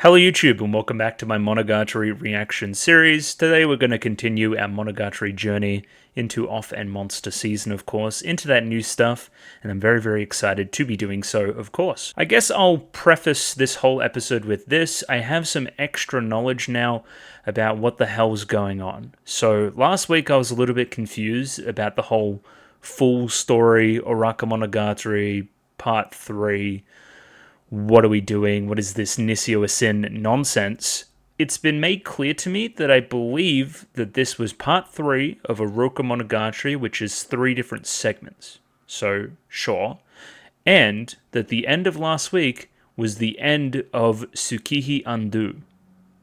Hello YouTube and welcome back to my Monogatari reaction series. Today we're going to continue our Monogatari journey into Off and Monster season, of course, into that new stuff, and I'm very excited to be doing so, of course. I guess I'll preface this whole episode with this. I have some extra knowledge now about what the hell's going on. So last week I was a little bit confused about the whole full story Oraka Monogatari Part 3. What are we doing? What is this Nissio Asin nonsense? It's been made clear to me that I believe that this was part 3 of Oraka Monogatari, which is 3 different segments. So, sure. And that the end of last week was the end of Tsukihi Undo.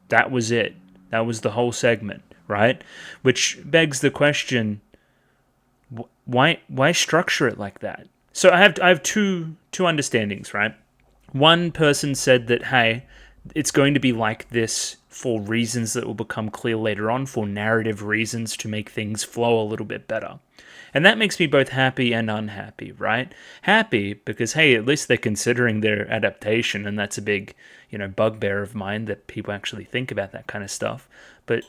That was it. That was the whole segment, right? Which begs the question, why structure it like that? So I have two understandings, right? One person said that, hey, it's going to be like this for reasons that will become clear later on, for narrative reasons to make things flow a little bit better. And that makes me both happy and unhappy, right? Happy because, hey, at least they're considering their adaptation, and that's a big, bugbear of mine that people actually think about that kind of stuff. But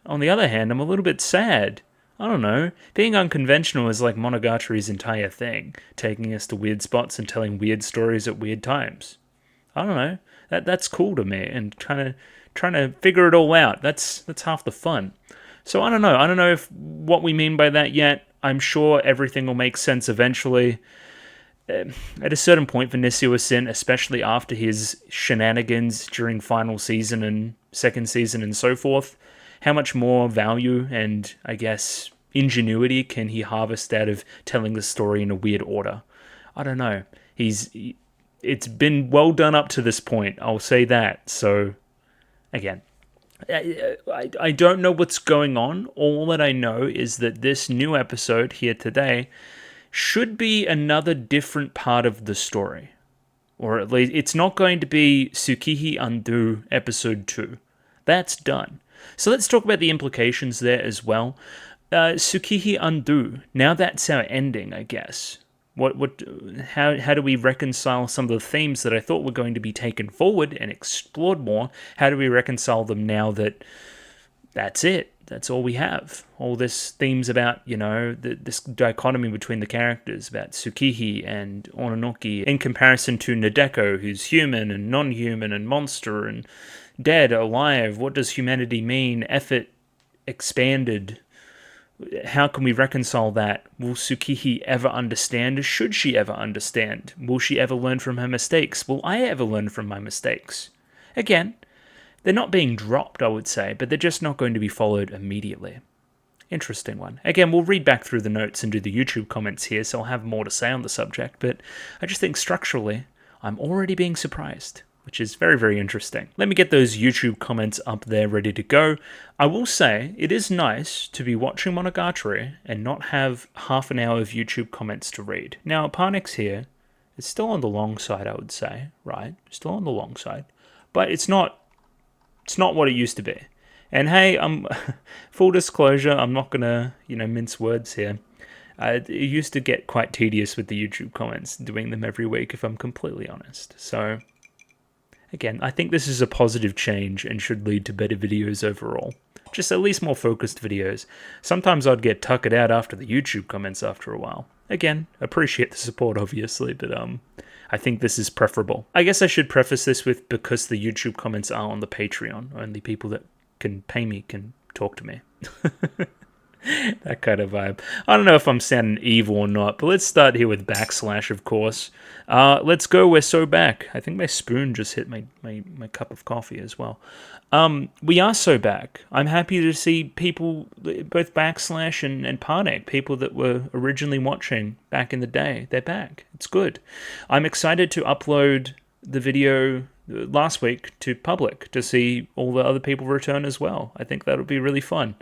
on the other hand, I'm a little bit sad. I don't know. Being unconventional is like Monogatari's entire thing, taking us to weird spots and telling weird stories at weird times. I don't know. That's cool to me, and trying to figure it all out. That's half the fun. So I don't know. I don't know if what we mean by that yet. I'm sure everything will make sense eventually. At a certain point for Nissio Asin, especially after his shenanigans during final season and second season and so forth, how much more value and, I guess, ingenuity can he harvest out of telling the story in a weird order? I don't know. It's been well done up to this point, I'll say that. So, again, I don't know what's going on. All that I know is that this new episode here today should be another different part of the story. Or at least, it's not going to be Tsukihi Undo episode 2. That's done. So let's talk about the implications there as well. Tsukihi Undo, now that's our ending, I guess. How do we reconcile some of the themes that I thought were going to be taken forward and explored more? How do we reconcile them now that that's it? That's all we have. All this themes about, this dichotomy between the characters, about Tsukihi and Ononoki, in comparison to Nadeko, who's human and non-human and monster and dead, alive. What does humanity mean? Effort expanded. How can we reconcile that? Will Tsukihi ever understand? Should she ever understand? Will she ever learn from her mistakes? Will I ever learn from my mistakes? Again, they're not being dropped, I would say, but they're just not going to be followed immediately. Interesting one. Again, we'll read back through the notes and do the YouTube comments here, so I'll have more to say on the subject, but I just think structurally, I'm already being surprised, which is very interesting. Let me get those YouTube comments up there ready to go. I will say, it is nice to be watching Monogatari and not have half an hour of YouTube comments to read. Now, Parnix here is still on the long side, I would say, right? Still on the long side. But it's not what it used to be. And hey, full disclosure, I'm not gonna, mince words here. It used to get quite tedious with the YouTube comments, doing them every week, if I'm completely honest. So, again, I think this is a positive change and should lead to better videos overall. Just at least more focused videos. Sometimes I'd get tuckered out after the YouTube comments after a while. Again, appreciate the support, obviously, but I think this is preferable. I guess I should preface this with, because the YouTube comments are on the Patreon, only people that can pay me can talk to me. That kind of vibe. I don't know if I'm sounding evil or not, but let's start here with Backslash, of course. Let's go, we're so back. I think my spoon just hit my cup of coffee as well. We are so back. I'm happy to see people, both Backslash and Parnek, people that were originally watching back in the day. They're back. It's good. I'm excited to upload the video last week to public to see all the other people return as well. I think that'll be really fun.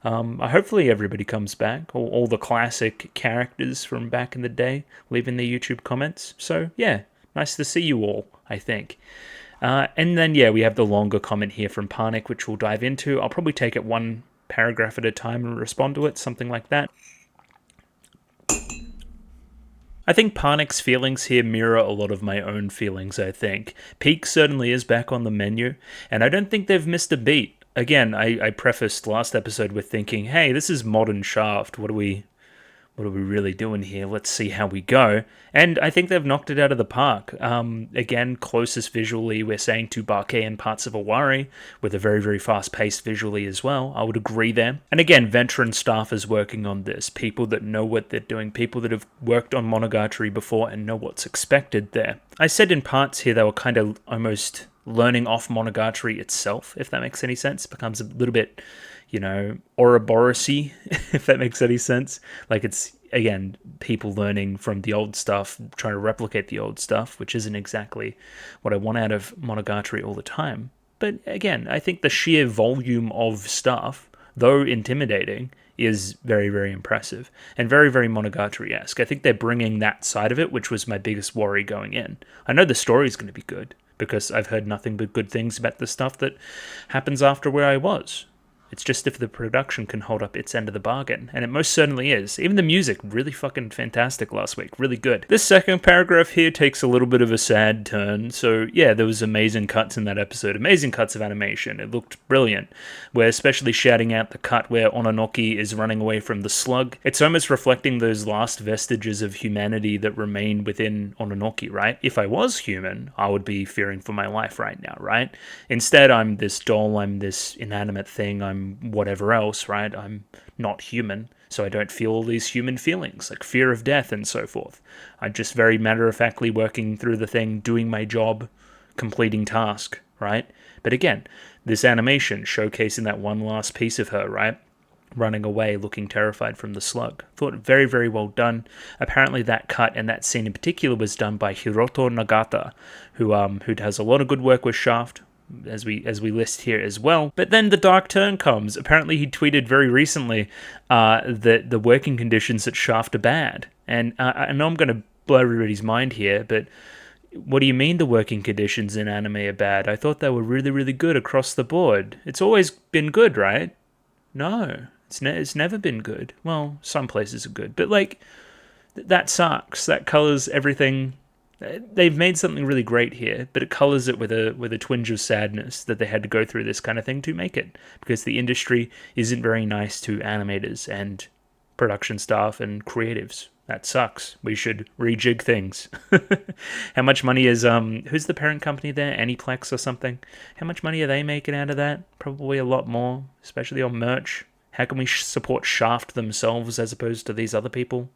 Hopefully everybody comes back, all the classic characters from back in the day, leaving their YouTube comments. So, yeah, nice to see you all, I think. And then, yeah, we have the longer comment here from Parnik, which we'll dive into. I'll probably take it one paragraph at a time and respond to it, something like that. I think Parnik's feelings here mirror a lot of my own feelings, I think. Peak certainly is back on the menu, and I don't think they've missed a beat. Again, I prefaced last episode with thinking, hey, this is modern Shaft, what are we really doing here? Let's see how we go. And I think they've knocked it out of the park. Again, closest visually, we're saying to Barkei and parts of Awari, with a very, very fast-paced visually as well. I would agree there. And again, veteran staffers working on this, people that know what they're doing, people that have worked on Monogatari before and know what's expected there. I said in parts here they were kind of almost learning off Monogatari itself, if that makes any sense. It becomes a little bit, Ouroboros-y, if that makes any sense. Like, it's, again, people learning from the old stuff, trying to replicate the old stuff, which isn't exactly what I want out of Monogatari all the time. But again, I think the sheer volume of stuff, though intimidating, is very, very impressive and very, very Monogatari-esque. I think they're bringing that side of it, which was my biggest worry going in. I know the story's going to be good, because I've heard nothing but good things about the stuff that happens after where I was. It's just if the production can hold up its end of the bargain, and it most certainly is. Even the music, really fucking fantastic last week, really good. This second paragraph here takes a little bit of a sad turn, so yeah, there was amazing cuts in that episode, amazing cuts of animation, it looked brilliant. We're especially shouting out the cut where Ononoki is running away from the slug. It's almost reflecting those last vestiges of humanity that remain within Ononoki, right? If I was human, I would be fearing for my life right now, right? Instead, I'm this doll, I'm this inanimate thing, I'm whatever else, right? I'm not human, so I don't feel all these human feelings, like fear of death and so forth. I'm just very matter-of-factly working through the thing, doing my job, completing task, right? But again, this animation showcasing that one last piece of her, right? Running away, looking terrified from the slug. Thought very, very well done. Apparently that cut and that scene in particular was done by Hiroto Nagata, who does a lot of good work with Shaft, as we list here as well. But then the dark turn comes. Apparently he tweeted very recently that the working conditions at Shaft are bad. And I know I'm going to blow everybody's mind here, but what do you mean the working conditions in anime are bad? I thought they were really, really good across the board. It's always been good, right? No, it's never been good. Well, some places are good, but like, that sucks. That colors everything. They've made something really great here, but it colors it with a twinge of sadness that they had to go through this kind of thing to make it, because the industry isn't very nice to animators and production staff and creatives. That sucks. We should rejig things. How much money is who's the parent company there? Aniplex or something? How much money are they making out of that? Probably a lot more, especially on merch. How can we support Shaft themselves as opposed to these other people?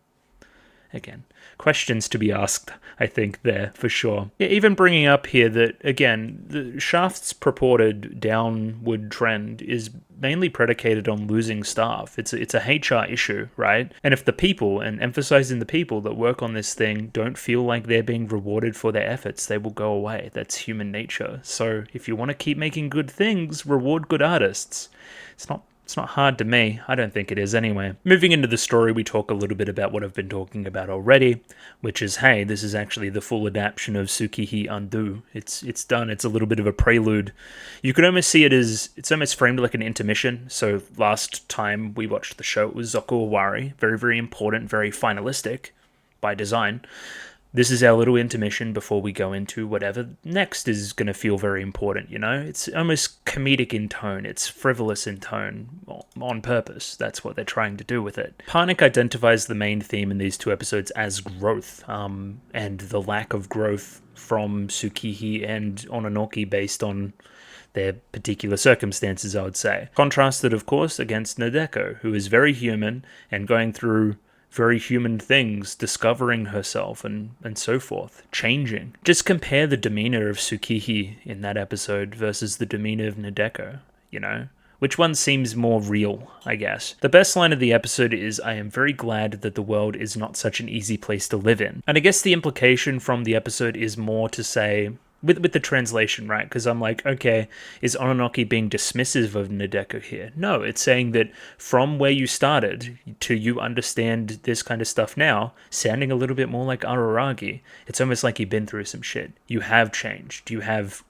Again, questions to be asked, I think, there, for sure. Yeah, even bringing up here that, again, the Shaft's purported downward trend is mainly predicated on losing staff. It's a HR issue, right? And if the people, and emphasizing the people that work on this thing, don't feel like they're being rewarded for their efforts, they will go away. That's human nature. So if you want to keep making good things, reward good artists. It's not hard to me. I don't think it is anyway. Moving into the story, we talk a little bit about what I've been talking about already, which is, hey, this is actually the full adaptation of Tsukihi Undo. It's done. It's a little bit of a prelude. You could almost see it as, it's almost framed like an intermission. So last time we watched the show, it was Zoku Owari. Very, very important, very finalistic by design. This is our little intermission before we go into whatever next is going to feel very important, you know? It's almost comedic in tone. It's frivolous in tone on purpose. That's what they're trying to do with it. Parnik identifies the main theme in these two episodes as growth, and the lack of growth from Tsukihi and Ononoki based on their particular circumstances, I would say. Contrasted, of course, against Nadeko, who is very human and going through very human things, discovering herself and so forth, changing. Just compare the demeanor of Tsukihi in that episode versus the demeanor of Nadeko, you know? Which one seems more real, I guess? The best line of the episode is, I am very glad that the world is not such an easy place to live in. And I guess the implication from the episode is more to say, with the translation, right? Because I'm like, okay, is Ononoki being dismissive of Nadeko here? No, it's saying that from where you started to you understand this kind of stuff now, sounding a little bit more like Araragi, it's almost like you've been through some shit. You have changed. You have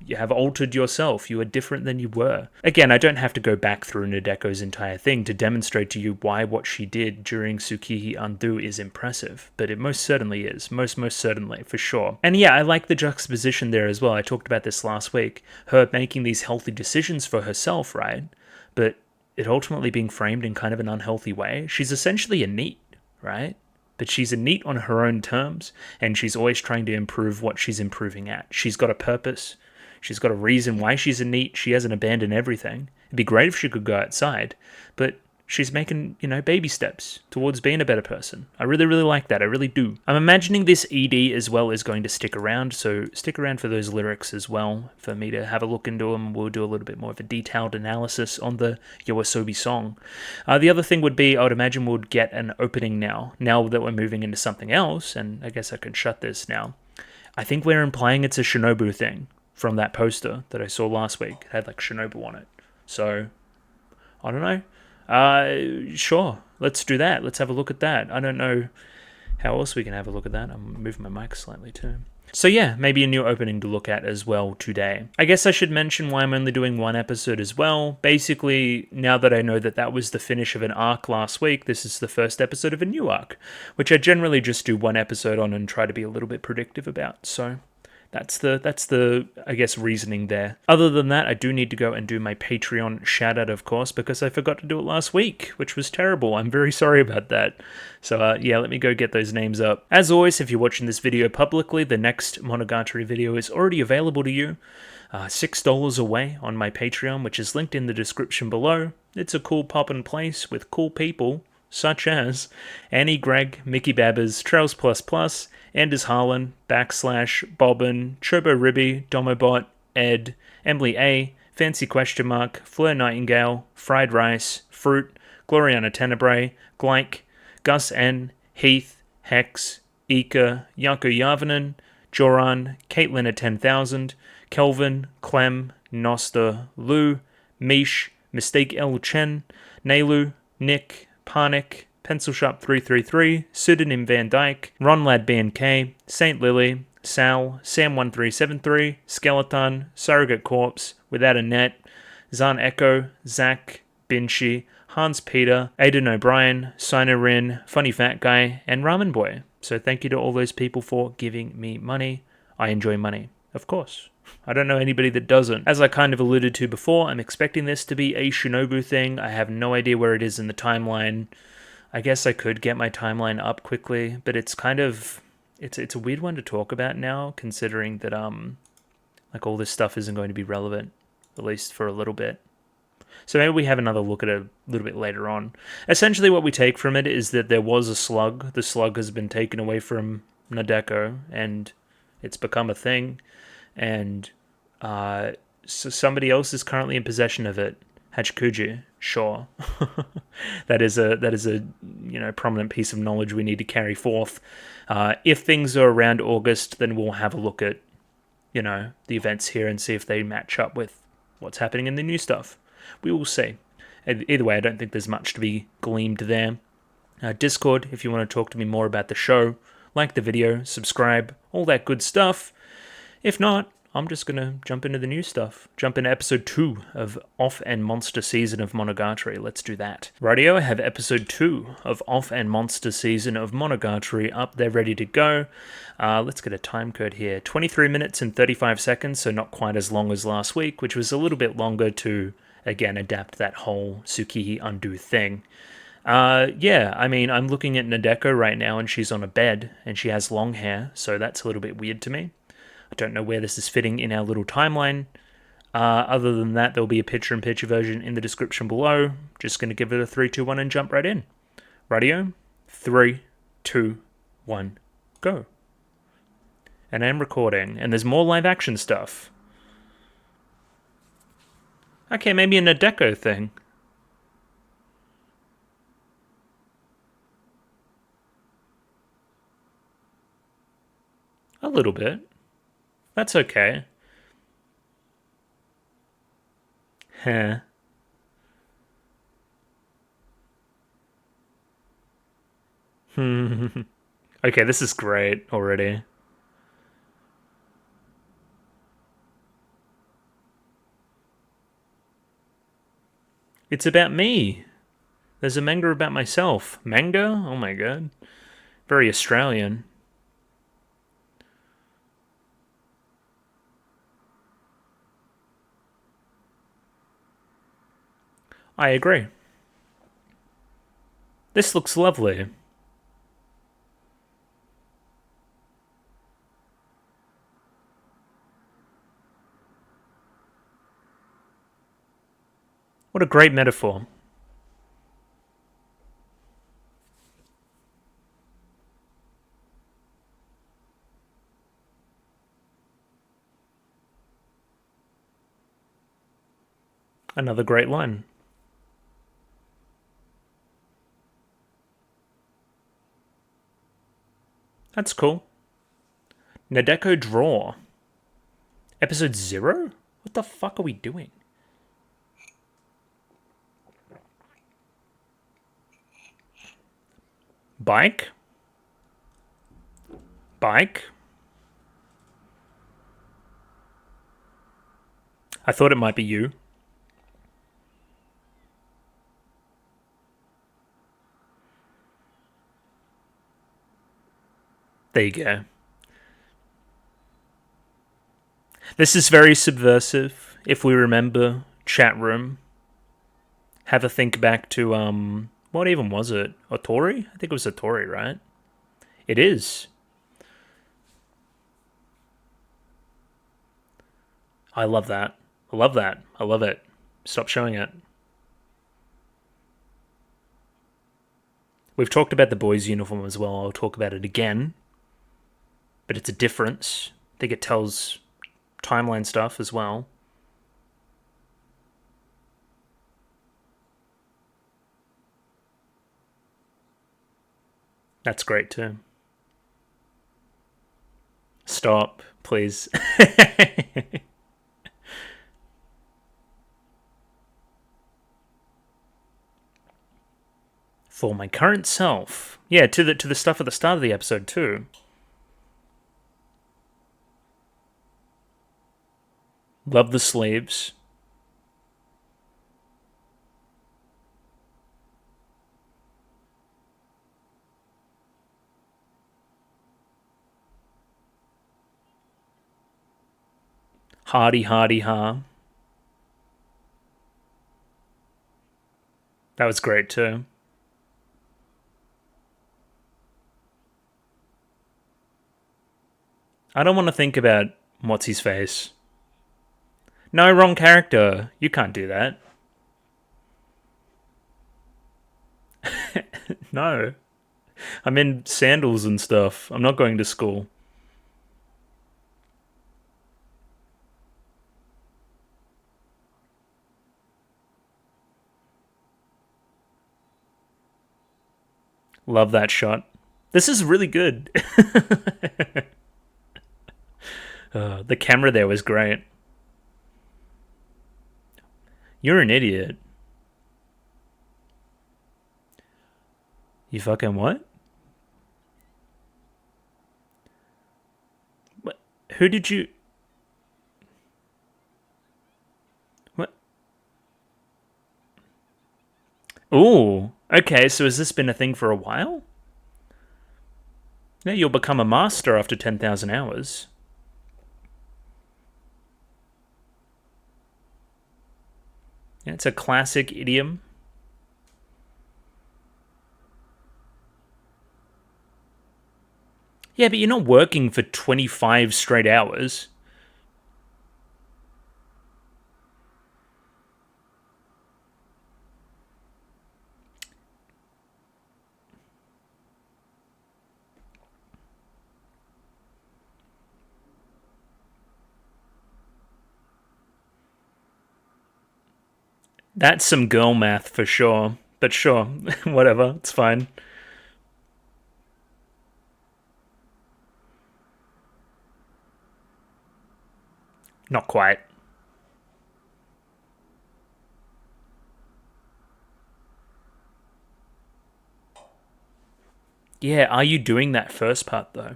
You have altered yourself. You are different than you were. Again, I don't have to go back through Nadeko's entire thing to demonstrate to you why what she did during Tsukihi Undo is impressive, but it most certainly is. Most certainly, for sure. And yeah, I like the juxtaposition there as well. I talked about this last week. Her making these healthy decisions for herself, right? But it ultimately being framed in kind of an unhealthy way. She's essentially a NEET, right? But she's a NEET on her own terms, and she's always trying to improve what she's improving at. She's got a purpose. She's got a reason why she's a NEET. She hasn't abandoned everything. It'd be great if she could go outside, but she's making, baby steps towards being a better person. I really, really like that. I really do. I'm imagining this ED as well is going to stick around, so stick around for those lyrics as well, for me to have a look into them. We'll do a little bit more of a detailed analysis on the Yoasobi song. The other thing would be, I would imagine we'll get an opening now that we're moving into something else, and I guess I can shut this now. I think we're implying it's a Shinobu thing from that poster that I saw last week. It had like Shinobu on it. So, I don't know. Sure, let's do that. Let's have a look at that. I don't know how else we can have a look at that. I'm moving my mic slightly too. So yeah, maybe a new opening to look at as well today. I guess I should mention why I'm only doing one episode as well. Basically, now that I know that that was the finish of an arc last week, this is the first episode of a new arc, which I generally just do one episode on and try to be a little bit predictive about. So that's the I guess reasoning there. Other than that, I do need to go and do my Patreon shout out, of course, because I forgot to do it last week, which was terrible. I'm very sorry about that. So yeah, let me go get those names up. As always, if you're watching this video publicly, the next Monogatari video is already available to you. $6 away on my Patreon, which is linked in the description below. It's a cool poppin' place with cool people, such as Annie, Greg, Mickey Babbers, Trails++, Anders Harlan, Bobbin, Chobo Ribby, Domobot, Ed, Emily A, Fancy Question Mark, Fleur Nightingale, Fried Rice, Fruit, Gloriana Tenebrae, Glyke, Gus N, Heath, Hex, Ika, Yanko Yavanen, Joran, Caitlin at 10,000, Kelvin, Clem, Nosta, Lou, Mish, Mistake L Chen, Nailu, Nick, Parnik, Pencil Shop 333, Pseudonym Van Dyke, Ronlad BNK, Saint Lily, Sal, Sam1373, Skeleton, Surrogate Corpse, Without a Net, Zan Echo, Zach, Binshi, Hans Peter, Aidan O'Brien, Sinorin, Funny Fat Guy, and Ramen Boy. So thank you to all those people for giving me money. I enjoy money, of course. I don't know anybody that doesn't. As I kind of alluded to before, I'm expecting this to be a Shinobu thing. I have no idea where it is in the timeline. I guess I could get my timeline up quickly, but it's kind of... It's a weird one to talk about now, considering that like all this stuff isn't going to be relevant, at least for a little bit. So maybe we have another look at it a little bit later on. Essentially what we take from it is that there was a slug. The slug has been taken away from Nadeko, and it's become a thing. And so somebody else is currently in possession of it. Hachikuji, sure. that is a prominent piece of knowledge we need to carry forth. If things are around August, then we'll have a look at, the events here and see if they match up with what's happening in the new stuff. We will see. Either way, I don't think there's much to be gleamed there. Discord, if you want to talk to me more about the show, like the video, subscribe, all that good stuff. If not, I'm just going to jump into the new stuff. Jump into episode 2 of Off and Monster Season of Monogatari. Let's do that. Rightio, I have episode 2 of Off and Monster Season of Monogatari up there ready to go. Let's get a time code here. 23 minutes and 35 seconds, so not quite as long as last week, which was a little bit longer to, again, adapt that whole Tsukihi Undo thing. I'm looking at Nadeko right now, and she's on a bed, and she has long hair, so that's a little bit weird to me. I don't know where this is fitting in our little timeline. Other than that, there'll be a picture-in-picture version in the description below. Just going to give it a 3, 2, 1 and jump right in. Rightio? 3, 2, 1, go. And I'm recording, and there's more live-action stuff. Okay, maybe a Nadeko thing. A little bit. That's okay. Huh. Okay, this is great already. It's about me. There's a manga about myself. Manga? Oh my god. Very Australian. I agree. This looks lovely. What a great metaphor. Another great line. That's cool. Nadeko Draw. Episode 0? What the fuck are we doing? Bike? Bike? I thought it might be you. There you go. This is very subversive. If we remember chat room, have a think back to what even was it? Otori? I think it was Otori, right? It is. I love that. I love that. I love it. Stop showing it. We've talked about the boys' uniform as well. I'll talk about it again. But it's a difference. I think it tells timeline stuff as well. That's great too. Stop, please. For my current self. Yeah, to the stuff at the start of the episode too. Love the sleeves. Hardy, hardy, ha. That was great too. I don't want to think about what's his face. No, wrong character. You can't do that. No. I'm in sandals and stuff. I'm not going to school. Love that shot. This is really good. The camera there was great. You're an idiot. You fucking what? What? Who did you... What? Ooh. Okay, so has this been a thing for a while? Yeah, you'll become a master after 10,000 hours. Yeah, it's a classic idiom. Yeah, but you're not working for 25 straight hours. That's some girl math for sure. But sure, whatever, it's fine. Not quite. Yeah, are you doing that first part though?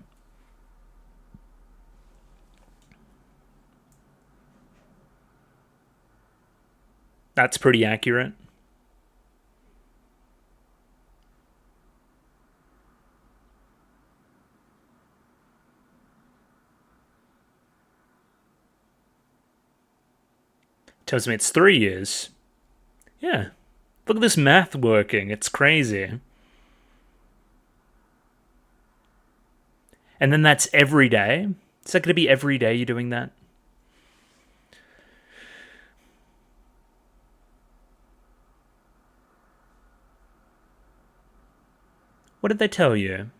That's pretty accurate. Tells me it's 3 years. Yeah. Look at this math working. It's crazy. And then that's every day. Is that going to be every day you're doing that? What did they tell you?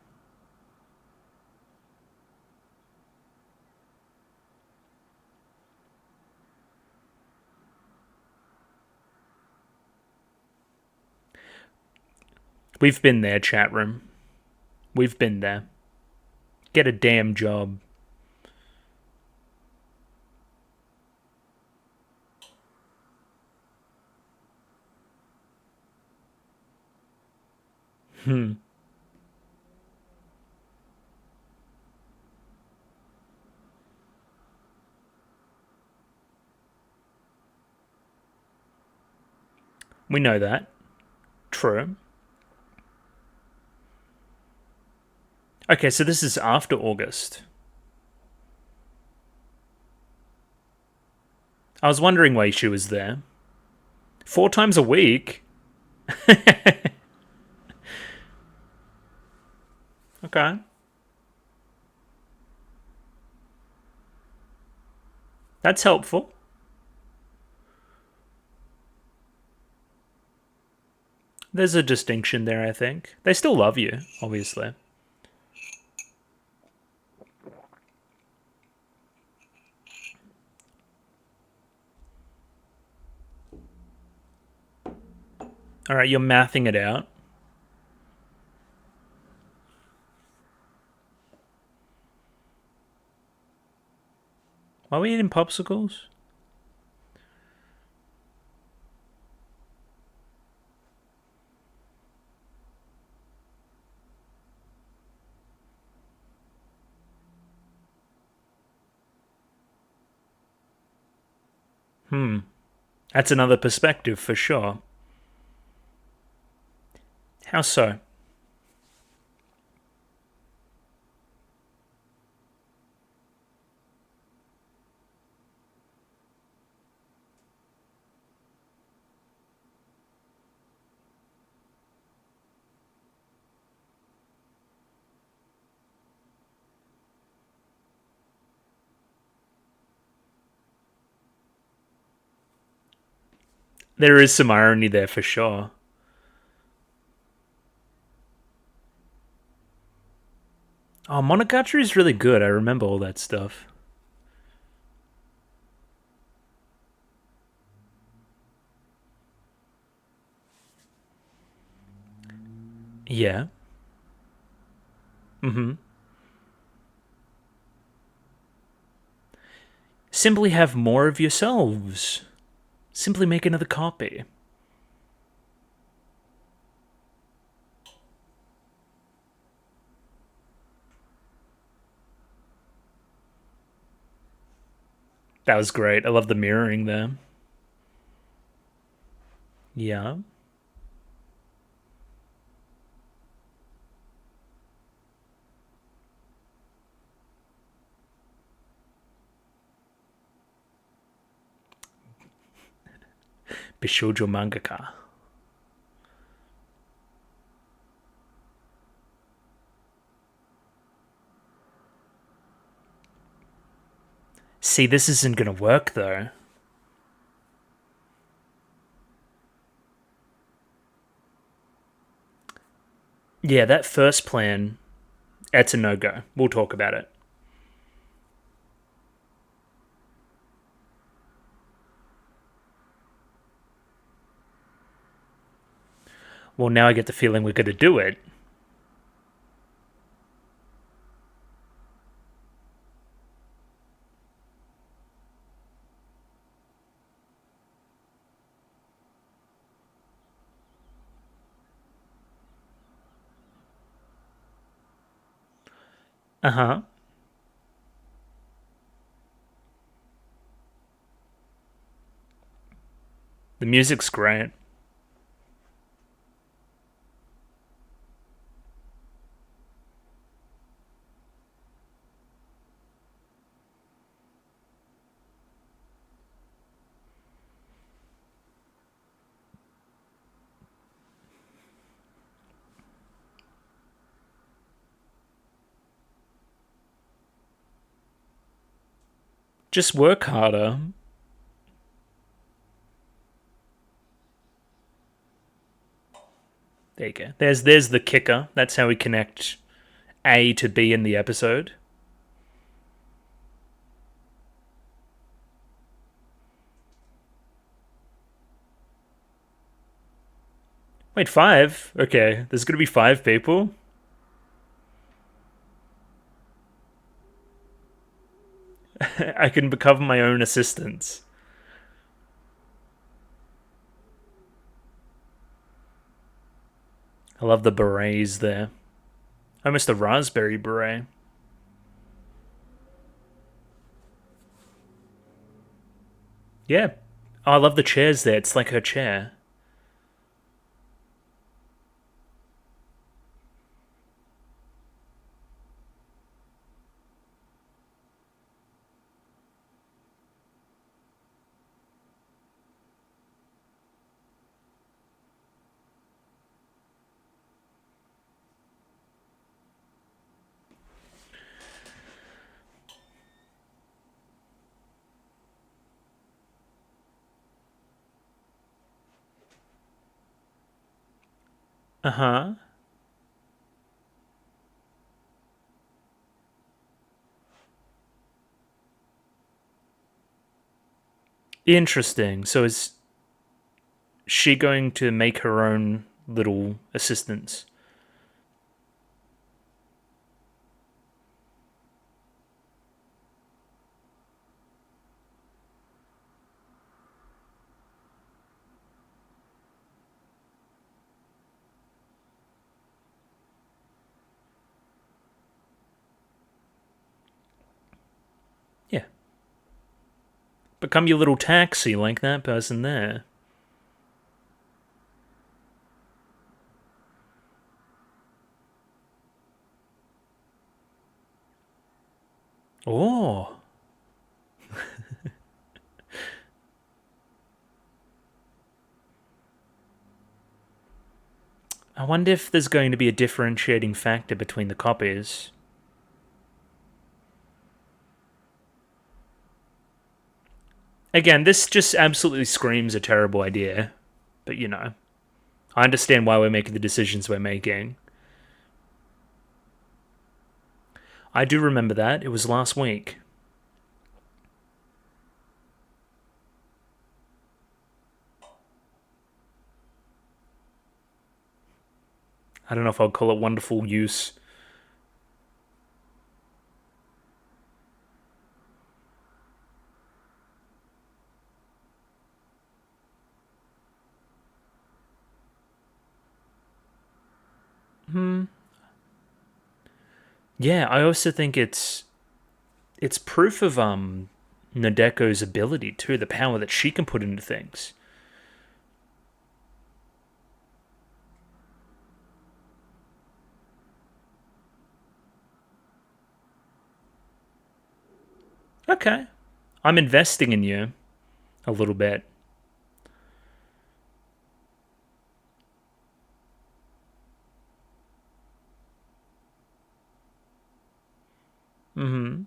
We've been there, chat room. We've been there. Get a damn job. We know that. True. Okay, so this is after August. I was wondering why she was there. 4 times a week? Okay. That's helpful. There's a distinction there, I think. They still love you, obviously. Alright, you're mathing it out. Why are we eating popsicles? That's another perspective for sure. How so? There is some irony there for sure. Oh, Monogatari is really good. I remember all that stuff. Yeah. Simply have more of yourselves. Simply make another copy. That was great. I love the mirroring there. Yeah. Bishoujo mangaka. See, this isn't gonna work though. Yeah, that first plan, it's a no-go. We'll talk about it. Well, now I get the feeling we're gonna do it. Uh-huh. The music's great. Just work harder. There you go. There's the kicker. That's how we connect A to B in the episode. Wait, 5? Okay, there's gonna be 5 people? I can become my own assistants. I love the berets there. Almost a raspberry beret. Yeah. Oh, I love the chairs there. It's like her chair. Uh huh. Interesting. So is she going to make her own little assistants? Yeah. Become your little taxi like that person there. Oh. I wonder if there's going to be a differentiating factor between the copies. Again, this just absolutely screams a terrible idea. But you know, I understand why we're making the decisions we're making. I do remember that. It was last week. I don't know if I'll call it wonderful use. Yeah, I also think it's proof of Nadeko's ability too, the power that she can put into things. Okay. I'm investing in you a little bit. Mm-hmm.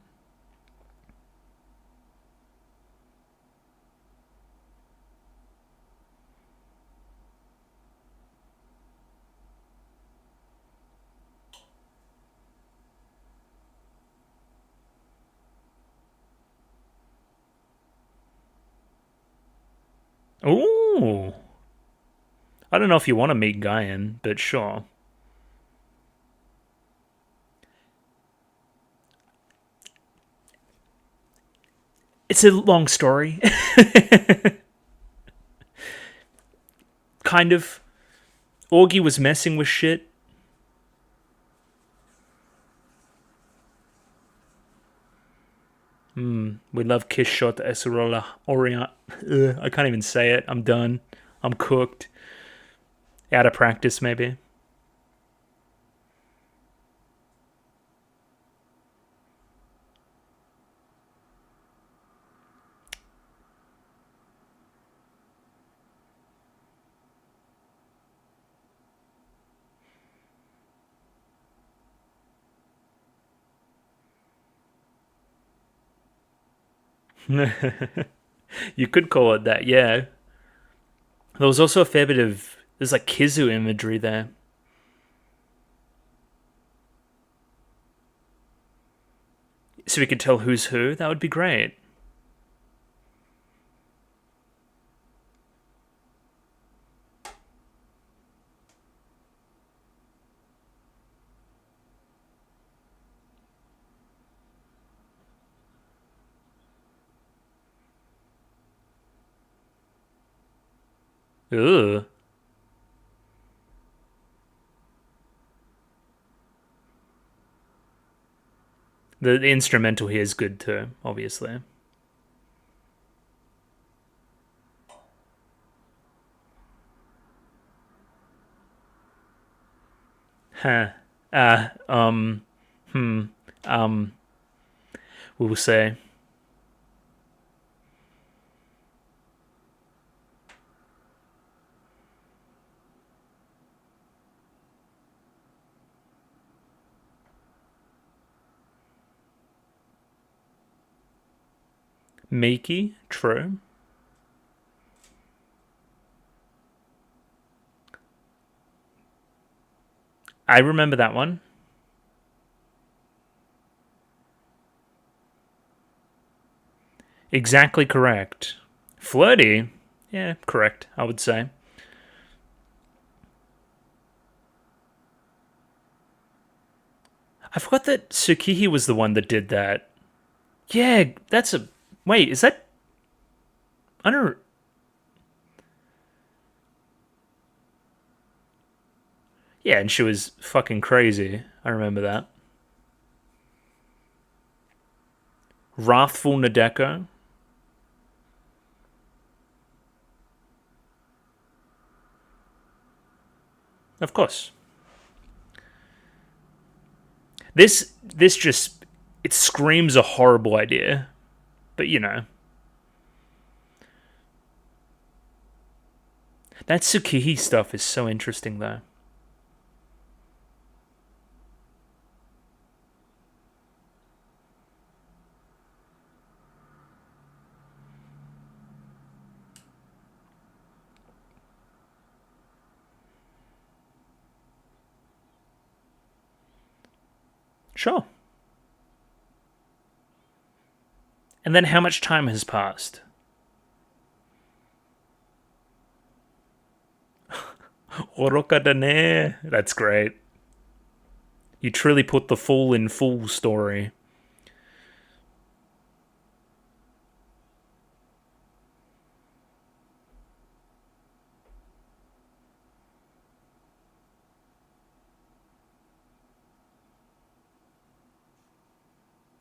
Ooh. I don't know if you want to meet Guyan, but sure. It's a long story. Kind of. Augie was messing with shit. We love Kiss Shot Esarola Orient. I can't even say it. I'm done. I'm cooked. Out of practice, maybe. You could call it that, yeah. There was also a fair bit of there's like Kizu imagery there. So we could tell who's who. That would be great. Ugh. The instrumental here is good too, obviously. Huh. Uh, um, hmm. Um, we will say. Miki, true. I remember that one. Exactly correct. Flirty? Yeah, correct, I would say. I forgot that Tsukihi was the one that did that. Yeah, that's a. Wait, is that. I don't. Yeah, and she was fucking crazy. I remember that. Wrathful Nadeko. Of course. This just it screams a horrible idea. But you know. That Tsukihi stuff is so interesting though. Sure. And then how much time has passed? Oroka dane. That's great. You truly put the fool in full story.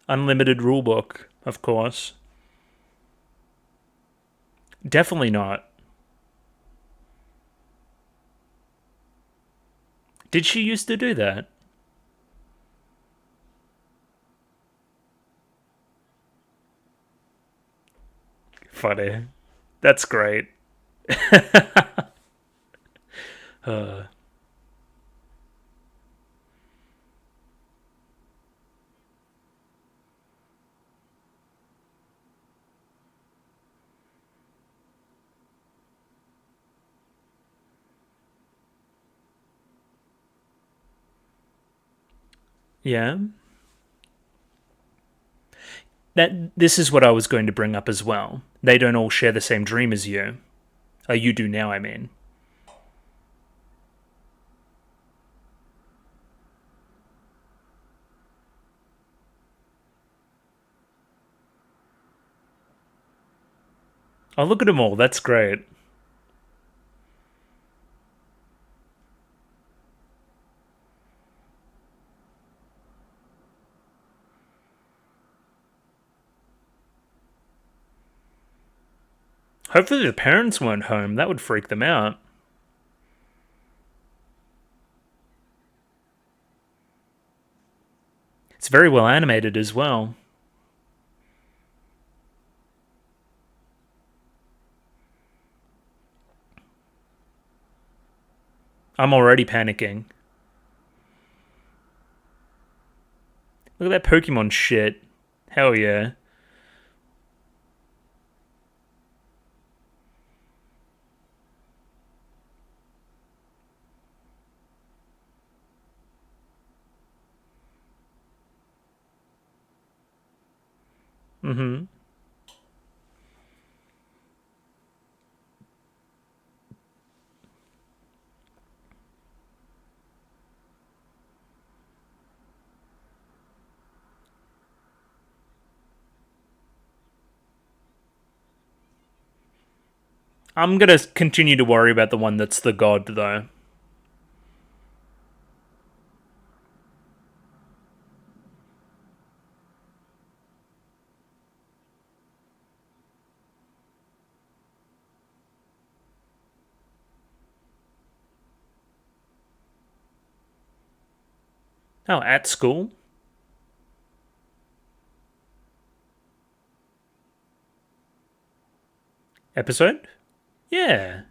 Unlimited rulebook, of course. Definitely not. Did she used to do that? Funny. That's great. uh, yeah. That this is what I was going to bring up as well. They don't all share the same dream as you. You do now, I mean. Oh, look at them all. That's great. Hopefully the parents weren't home. That would freak them out. It's very well animated as well. I'm already panicking. Look at that Pokemon shit. Hell yeah. Mm-hmm. I'm gonna continue to worry about the one that's the god, though. Oh, at school? Episode? Yeah.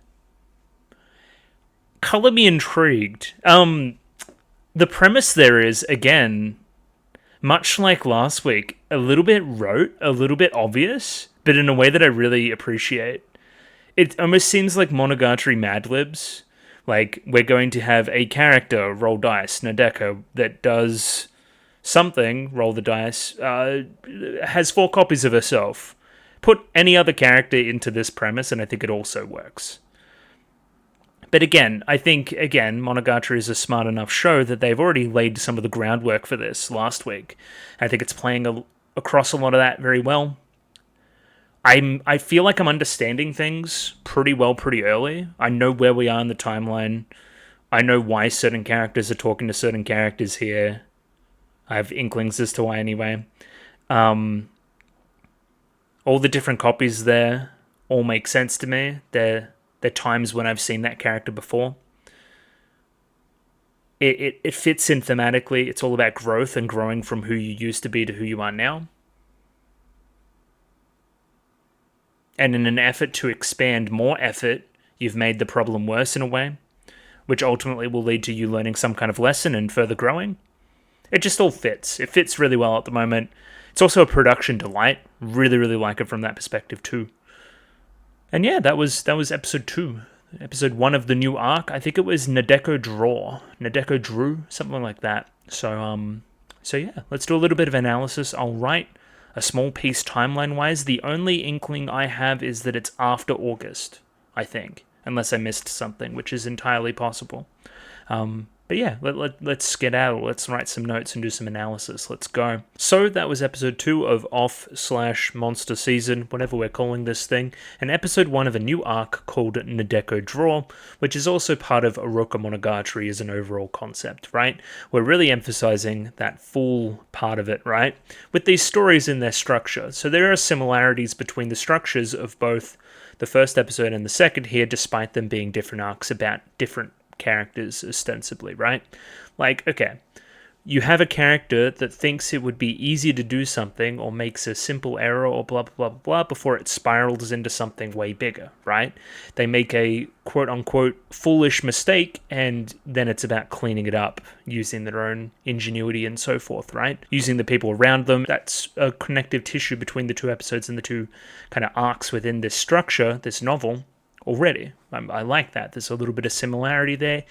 Color me intrigued. The premise there is, again, much like last week, a little bit rote, a little bit obvious, but in a way that I really appreciate. It almost seems like Monogatari Mad Libs. Like, we're going to have a character, roll dice, Nadeko, that does something, roll the dice, has 4 copies of herself. Put any other character into this premise, and I think it also works. But again, I think, Monogatari is a smart enough show that they've already laid some of the groundwork for this last week. I think it's playing across a lot of that very well. I feel like I'm understanding things pretty well pretty early. I know where we are in the timeline. I know why certain characters are talking to certain characters here. I have inklings as to why anyway. All the different copies there all make sense to me. They're times when I've seen that character before. It fits in thematically. It's all about growth and growing from who you used to be to who you are now. And in an effort to expand more effort, you've made the problem worse in a way, which ultimately will lead to you learning some kind of lesson and further growing. It just all fits. It fits really well at the moment. It's also a production delight. Really, really like it from that perspective too. And yeah, that was episode 2. Episode 1 of the new arc. I think it was Nadeko Drew, something like that. So yeah, let's do a little bit of analysis. I'll write a small piece timeline-wise. The only inkling I have is that it's after August, I think, unless I missed something, which is entirely possible. But yeah, let's skedaddle. Let's write some notes and do some analysis. Let's go. So that was episode 2 of Off/Monster Season, whatever we're calling this thing, and episode 1 of a new arc called Nadeko Draw, which is also part of Oroka Monogatari as an overall concept, right? We're really emphasizing that full part of it, right? With these stories in their structure. So there are similarities between the structures of both the first episode and the second here, despite them being different arcs about different characters ostensibly, right? Like, okay, you have a character that thinks it would be easy to do something or makes a simple error or blah blah blah blah before it spirals into something way bigger, right? They make a quote unquote foolish mistake and then it's about cleaning it up using their own ingenuity and so forth, right? Using the people around them. That's a connective tissue between the 2 episodes and the 2 kind of arcs within this structure, this novel. Already, I like that. There's a little bit of similarity there.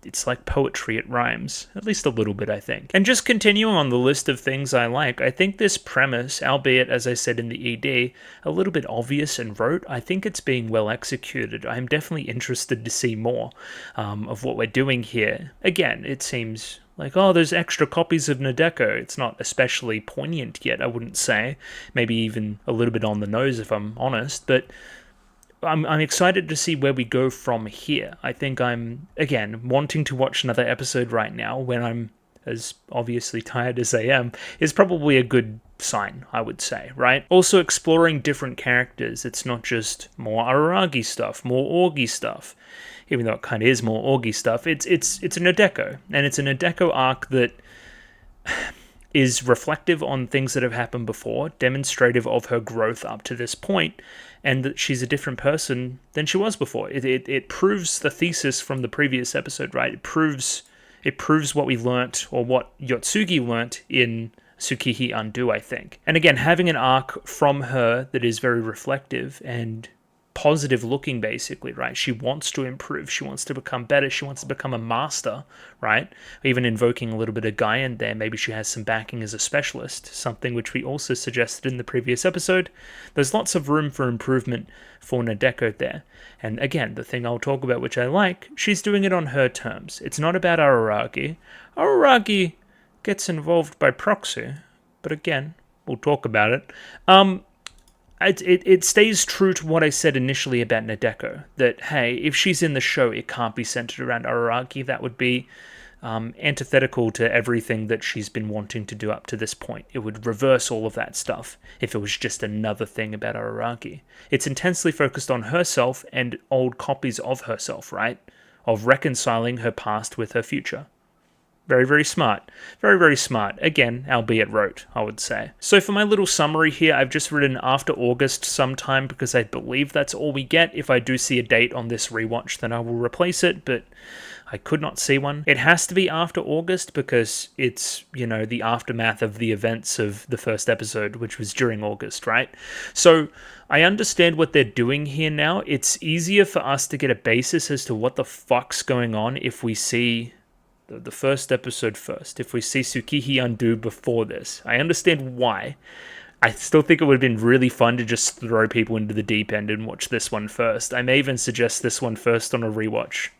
It's like poetry, it rhymes. At least a little bit, I think. And just continuing on the list of things I like, I think this premise, albeit, as I said in the ED, a little bit obvious and rote, I think it's being well executed. I'm definitely interested to see more of what we're doing here. Again, it seems like, oh, there's extra copies of Nadeko. It's not especially poignant yet, I wouldn't say. Maybe even a little bit on the nose, if I'm honest, but I'm excited to see where we go from here. I think I'm, again, wanting to watch another episode right now when I'm as obviously tired as I am is probably a good sign, I would say, right? Also exploring different characters. It's not just more Araragi stuff, more Orgi stuff. Even though it kind of is more Orgi stuff, it's a Nadeko. And it's a Nadeko arc that is reflective on things that have happened before, demonstrative of her growth up to this point, and that she's a different person than she was before. It proves the thesis from the previous episode, right? It proves what we learnt, or what Yotsugi learnt in Tsukihi Undo, I think. And again, having an arc from her that is very reflective and positive looking, basically, right? She wants to improve. She wants to become better. She wants to become a master, right? Even invoking a little bit of Guy in there. Maybe she has some backing as a specialist, something which we also suggested in the previous episode. There's lots of room for improvement for Nadeko there. And again, the thing I'll talk about, which I like, she's doing it on her terms. It's not about Araragi. Araragi gets involved by proxy, but again, we'll talk about it. It stays true to what I said initially about Nadeko, that, hey, if she's in the show, it can't be centered around Araragi. That would be antithetical to everything that she's been wanting to do up to this point. It would reverse all of that stuff if it was just another thing about Araragi. It's intensely focused on herself and old copies of herself, right? Of reconciling her past with her future. Very, very smart. Very, very smart. Again, albeit rote, I would say. So for my little summary here, I've just written after August sometime because I believe that's all we get. If I do see a date on this rewatch, then I will replace it, but I could not see one. It has to be after August because it's, the aftermath of the events of the first episode, which was during August, right? So I understand what they're doing here now. It's easier for us to get a basis as to what the fuck's going on if we see the first episode first, if we see Tsukiji undo before this. I understand why. I still think it would have been really fun to just throw people into the deep end and watch this one first. I may even suggest this one first on a rewatch,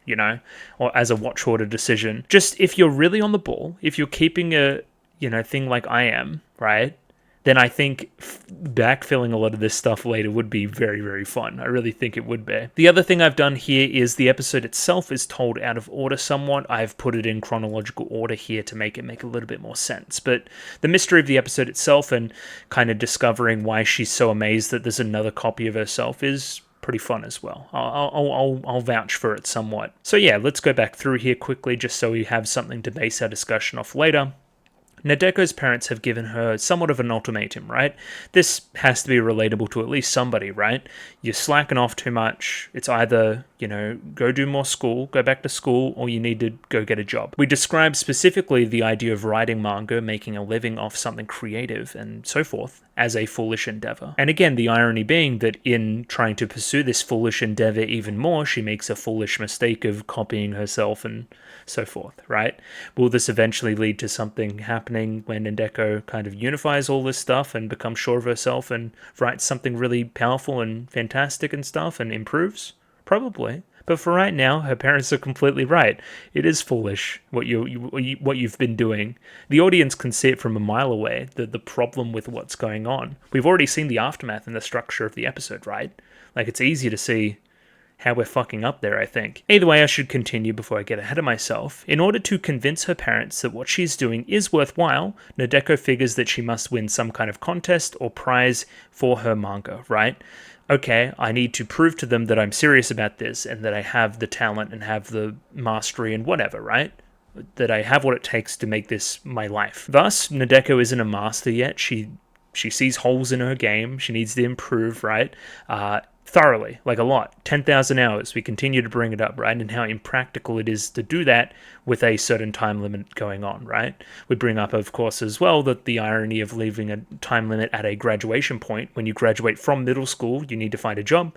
or as a watch order decision. Just if you're really on the ball, if you're keeping a, thing like I am, right? Then I think backfilling a lot of this stuff later would be very, very fun. I really think it would be. The other thing I've done here is the episode itself is told out of order somewhat. I've put it in chronological order here to make it make a little bit more sense. But the mystery of the episode itself and kind of discovering why she's so amazed that there's another copy of herself is pretty fun as well. I'll vouch for it somewhat. So yeah, let's go back through here quickly just so we have something to base our discussion off later. Nadeko's parents have given her somewhat of an ultimatum, right? This has to be relatable to at least somebody, right? You're slacking off too much. It's either, go do more school, go back to school, or you need to go get a job. We describe specifically the idea of writing manga, making a living off something creative, and so forth, as a foolish endeavor. And again, the irony being that in trying to pursue this foolish endeavor even more, she makes a foolish mistake of copying herself and so forth, right? Will this eventually lead to something happening when Nadeko kind of unifies all this stuff and becomes sure of herself and writes something really powerful and fantastic and stuff and improves? Probably. But for right now, her parents are completely right. It is foolish what you've been doing. The audience can see it from a mile away, the problem with what's going on. We've already seen the aftermath and the structure of the episode, right? Like, it's easy to see how we're fucking up there, I think. Either way, I should continue before I get ahead of myself. In order to convince her parents that what she's doing is worthwhile, Nadeko figures that she must win some kind of contest or prize for her manga, right? Okay, I need to prove to them that I'm serious about this and that I have the talent and have the mastery and whatever, right? That I have what it takes to make this my life. Thus, Nadeko isn't a master yet. She sees holes in her game. She needs to improve, right? Thoroughly, like a lot. 10,000 hours. We continue to bring it up, right? And how impractical it is to do that with a certain time limit going on, right? We bring up, of course, as well, that the irony of leaving a time limit at a graduation point, when you graduate from middle school, you need to find a job,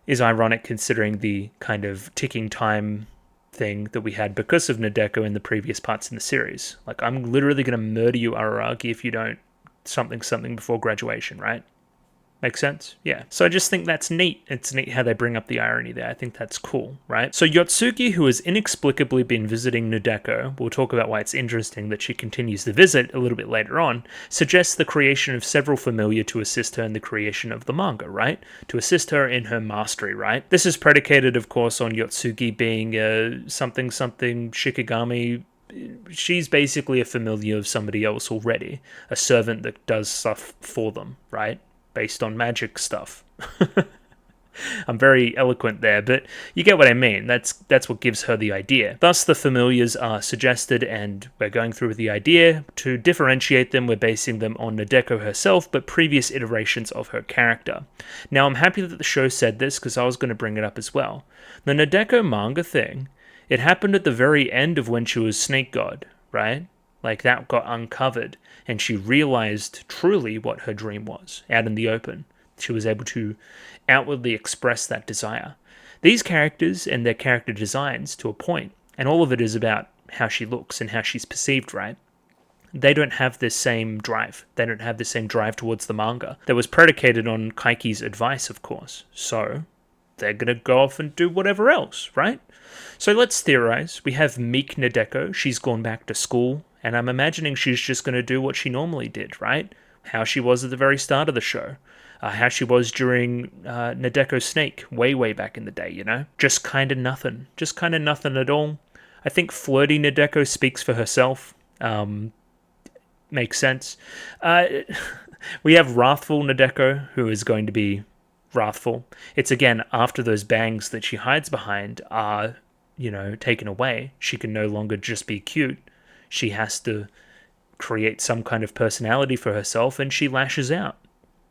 is ironic considering the kind of ticking time thing that we had because of Nadeko in the previous parts in the series. Like, I'm literally going to murder you, Araragi, if you don't something before graduation, right? Make sense? Yeah. So I just think that's neat. It's neat how they bring up the irony there. I think that's cool, right? So Yotsuki, who has inexplicably been visiting Nadeko, we'll talk about why it's interesting that she continues to visit a little bit later on, suggests the creation of several familiar to assist her in the creation of the manga, right? To assist her in her mastery, right? This is predicated, of course, on Yotsuki being something Shikigami. She's basically a familiar of somebody else already, a servant that does stuff for them, right? Based on magic stuff. I'm very eloquent there, but you get what I mean. That's what gives her the idea. Thus, the familiars are suggested, and we're going through with the idea. To differentiate them, we're basing them on Nadeko herself, but previous iterations of her character. Now, I'm happy that the show said this, because I was going to bring it up as well. The Nadeko manga thing, it happened at the very end of when she was Snake God, right? Like, that got uncovered, and she realized truly what her dream was, out in the open. She was able to outwardly express that desire. These characters and their character designs to a point, and all of it is about how she looks and how she's perceived, right? They don't have this same drive. They don't have the same drive towards the manga. That was predicated on Kaiki's advice, of course. So they're going to go off and do whatever else, right? So let's theorize. We have meek Nadeko. She's gone back to school, and I'm imagining she's just going to do what she normally did, right? How she was at the very start of the show. How she was during Nadeko Snake, way back in the day, you know? Just kind of nothing. Just kind of nothing at all. I think flirty Nadeko speaks for herself. Makes sense. We have wrathful Nadeko, who is going to be wrathful. It's again after those bangs that she hides behind are, taken away. She can no longer just be cute. She has to create some kind of personality for herself, and she lashes out.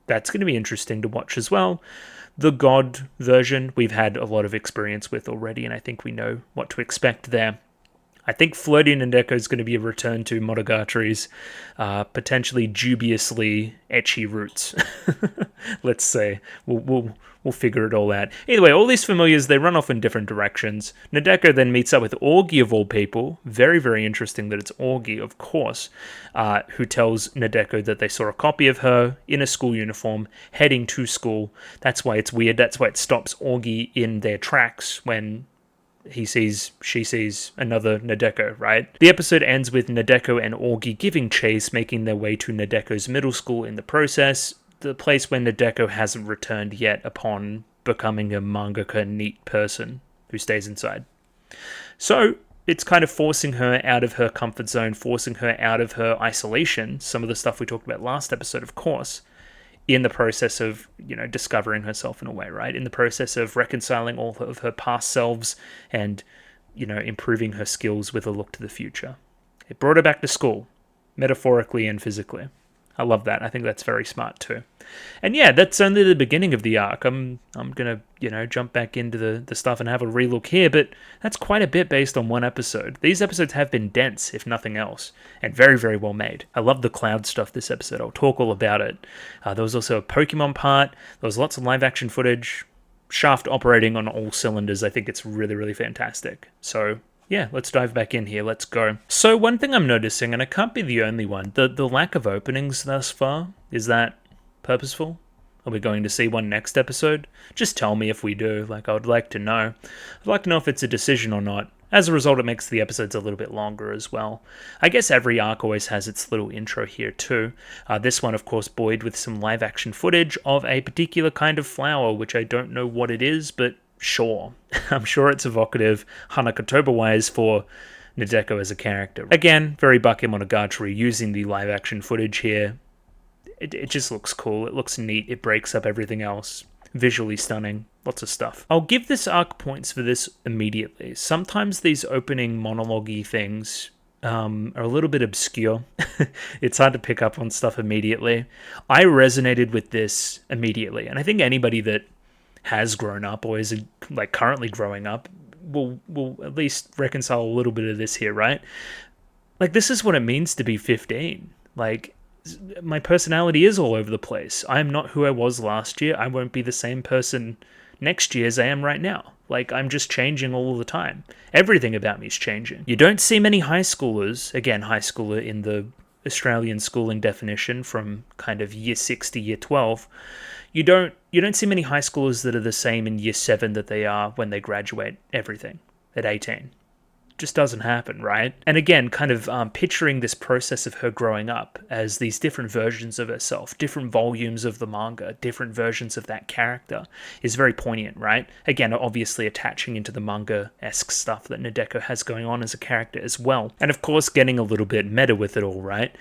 That's going to be interesting to watch as well. The God version, we've had a lot of experience with already, and I think we know what to expect there. I think Flirty Nadeko is going to be a return to Monogatari's potentially dubiously ecchi roots. Let's say. We'll figure it all out. Either way, all these familiars, they run off in different directions. Nadeko then meets up with Augie of all people. Very, very interesting that it's Augie, of course, who tells Nadeko that they saw a copy of her in a school uniform heading to school. That's why it's weird. That's why it stops Augie in their tracks when she sees another Nadeko, right? The episode ends with Nadeko and Augie giving chase, making their way to Nadeko's middle school in the process, the place where Nadeko hasn't returned yet upon becoming a mangaka neat person who stays inside. So it's kind of forcing her out of her comfort zone, forcing her out of her isolation, some of the stuff we talked about last episode, of course, in the process of, discovering herself in a way, right? In the process of reconciling all of her past selves and, improving her skills with a look to the future. It brought her back to school, metaphorically and physically. I love that. I think that's very smart too. And yeah, that's only the beginning of the arc. I'm going to, jump back into the stuff and have a relook here, but that's quite a bit based on one episode. These episodes have been dense, if nothing else, and very, very well made. I love the cloud stuff this episode. I'll talk all about it. There was also a Pokemon part. There was lots of live action footage. Shaft operating on all cylinders. I think it's really, really fantastic. So yeah, let's dive back in here. Let's go. So one thing I'm noticing, and it can't be the only one, the lack of openings thus far, is that purposeful? Are we going to see one next episode? Just tell me if we do. I would like to know. I'd like to know if it's a decision or not. As a result, it makes the episodes a little bit longer as well. I guess every arc always has its little intro here too. This one, of course, buoyed with some live action footage of a particular kind of flower, which I don't know what it is, but sure. I'm sure it's evocative Hanakatoba-wise for Nadeko as a character. Again, very Bake Monogatari, using the live action footage here. It just looks cool. It looks neat. It breaks up everything else. Visually stunning. Lots of stuff. I'll give this arc points for this immediately. Sometimes these opening monologue-y things are a little bit obscure. It's hard to pick up on stuff immediately. I resonated with this immediately, and I think anybody that has grown up or is currently growing up will at least reconcile a little bit of this here, right? This is what it means to be 15. My personality is all over the place. I am not who I was last year. I won't be the same person next year as I am right now. I'm just changing all the time. Everything about me is changing. You don't see many high schoolers, again, high schooler in the Australian schooling definition from kind of year 6 to year 12. You don't see many high schoolers that are the same in year 7 that they are when they graduate everything at 18. Just doesn't happen, right? And again, kind of picturing this process of her growing up as these different versions of herself, different volumes of the manga, different versions of that character is very poignant, right? Again, obviously attaching into the manga-esque stuff that Nadeko has going on as a character as well. And of course, getting a little bit meta with it all, right?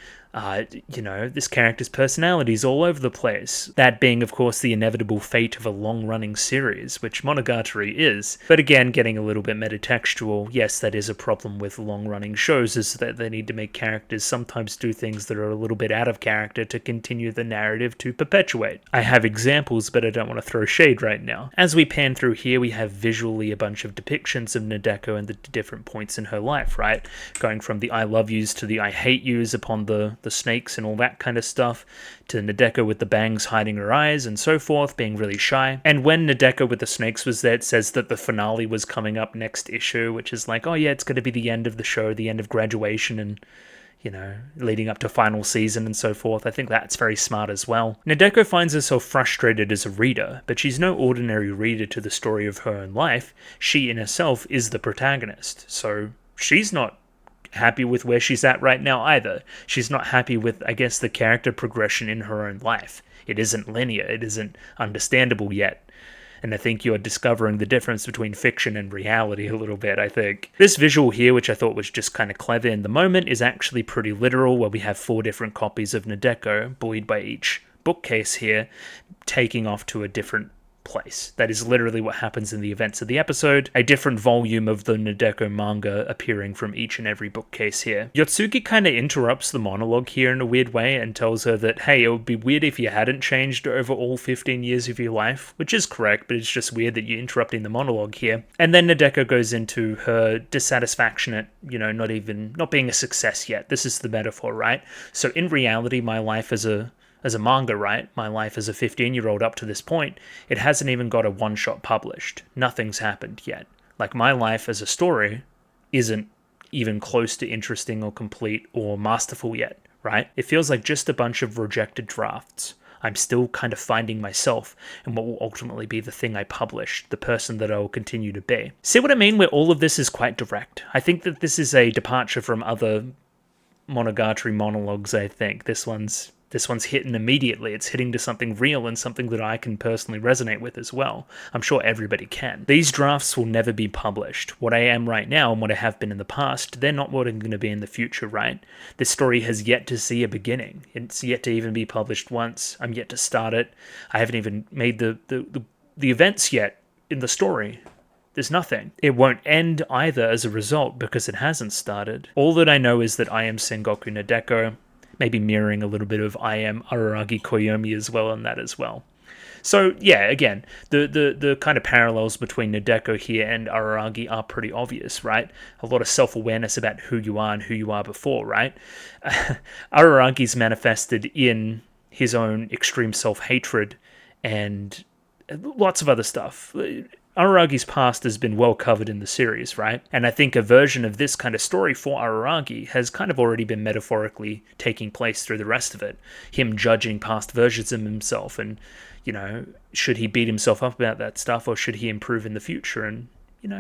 This character's personality is all over the place. That being, of course, the inevitable fate of a long-running series, which Monogatari is. But again, getting a little bit metatextual, yes, that is a problem with long-running shows, is that they need to make characters sometimes do things that are a little bit out of character to continue the narrative to perpetuate. I have examples, but I don't want to throw shade right now. As we pan through here, we have visually a bunch of depictions of Nadeko and the different points in her life, right? Going from the I love yous to the I hate yous upon the the snakes and all that kind of stuff, to Nadeko with the bangs hiding her eyes and so forth, being really shy. And when Nadeko with the snakes was there, it says that the finale was coming up next issue, which is like, oh yeah, it's going to be the end of the show, the end of graduation, and leading up to final season and so forth. I think that's very smart as well. Nadeko finds herself frustrated as a reader, but she's no ordinary reader to the story of her own life. She in herself is the protagonist, so she's not happy with where she's at right now either. She's not happy with, I guess, the character progression in her own life. It isn't linear, it isn't understandable yet. And I think you're discovering the difference between fiction and reality a little bit, I think. This visual here, which I thought was just kind of clever in the moment, is actually pretty literal, where we have 4 different copies of Nadeko, buoyed by each bookcase here, taking off to a different place. That is literally what happens in the events of the episode. A different volume of the Nadeko manga appearing from each and every bookcase here. Yotsuki kind of interrupts the monologue here in a weird way and tells her that, hey, it would be weird if you hadn't changed over all 15 years of your life, which is correct, but it's just weird that you're interrupting the monologue here. And then Nadeko goes into her dissatisfaction at, not being a success yet. This is the metaphor, right? So in reality, my life as a manga, right? My life as a 15-year-old up to this point, it hasn't even got a one-shot published. Nothing's happened yet. Like, my life as a story isn't even close to interesting or complete or masterful yet, right? It feels like just a bunch of rejected drafts. I'm still kind of finding myself and what will ultimately be the thing I publish, the person that I will continue to be. See what I mean? Where all of this is quite direct. I think that this is a departure from other Monogatari monologues, I think. This one's hitting immediately. It's hitting to something real and something that I can personally resonate with as well. I'm sure everybody can. These drafts will never be published. What I am right now and what I have been in the past, they're not what I'm going to be in the future, right? This story has yet to see a beginning. It's yet to even be published once. I'm yet to start it. I haven't even made the events yet in the story. There's nothing. It won't end either as a result because it hasn't started. All that I know is that I am Sengoku Nadeko, maybe mirroring a little bit of I am Araragi Koyomi as well on that as well. So yeah, again, the kind of parallels between Nadeko here and Araragi are pretty obvious, right? A lot of self-awareness about who you are and who you are before, right? Araragi's manifested in his own extreme self-hatred and lots of other stuff. Araragi's past has been well covered in the series, right? And I think a version of this kind of story for Araragi has kind of already been metaphorically taking place through the rest of it. Him judging past versions of himself and, should he beat himself up about that stuff or should he improve in the future and,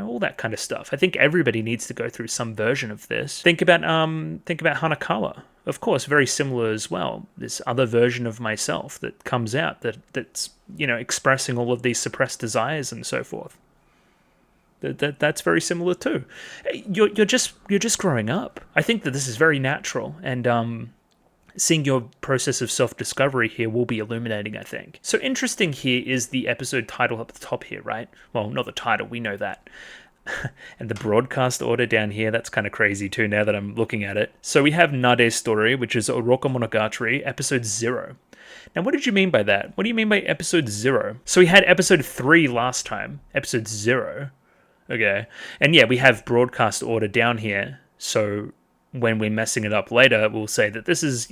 all that kind of stuff. I think everybody needs to go through some version of this. Think about Hanakawa. Of course, very similar as well. This other version of myself that comes out that's expressing all of these suppressed desires and so forth. That's very similar too. You're just growing up. I think that this is very natural, and seeing your process of self-discovery here will be illuminating, I think. So interesting here is the episode title up the top here, right? Well, not the title, we know that. And the broadcast order down here, that's kind of crazy too now that I'm looking at it. So we have Nade's story, which is Oroka Monogatari, episode 0. Now, what did you mean by that? What do you mean by episode 0? So we had episode 3 last time, episode 0. Okay. And yeah, we have broadcast order down here. So when we're messing it up later, we'll say that this is,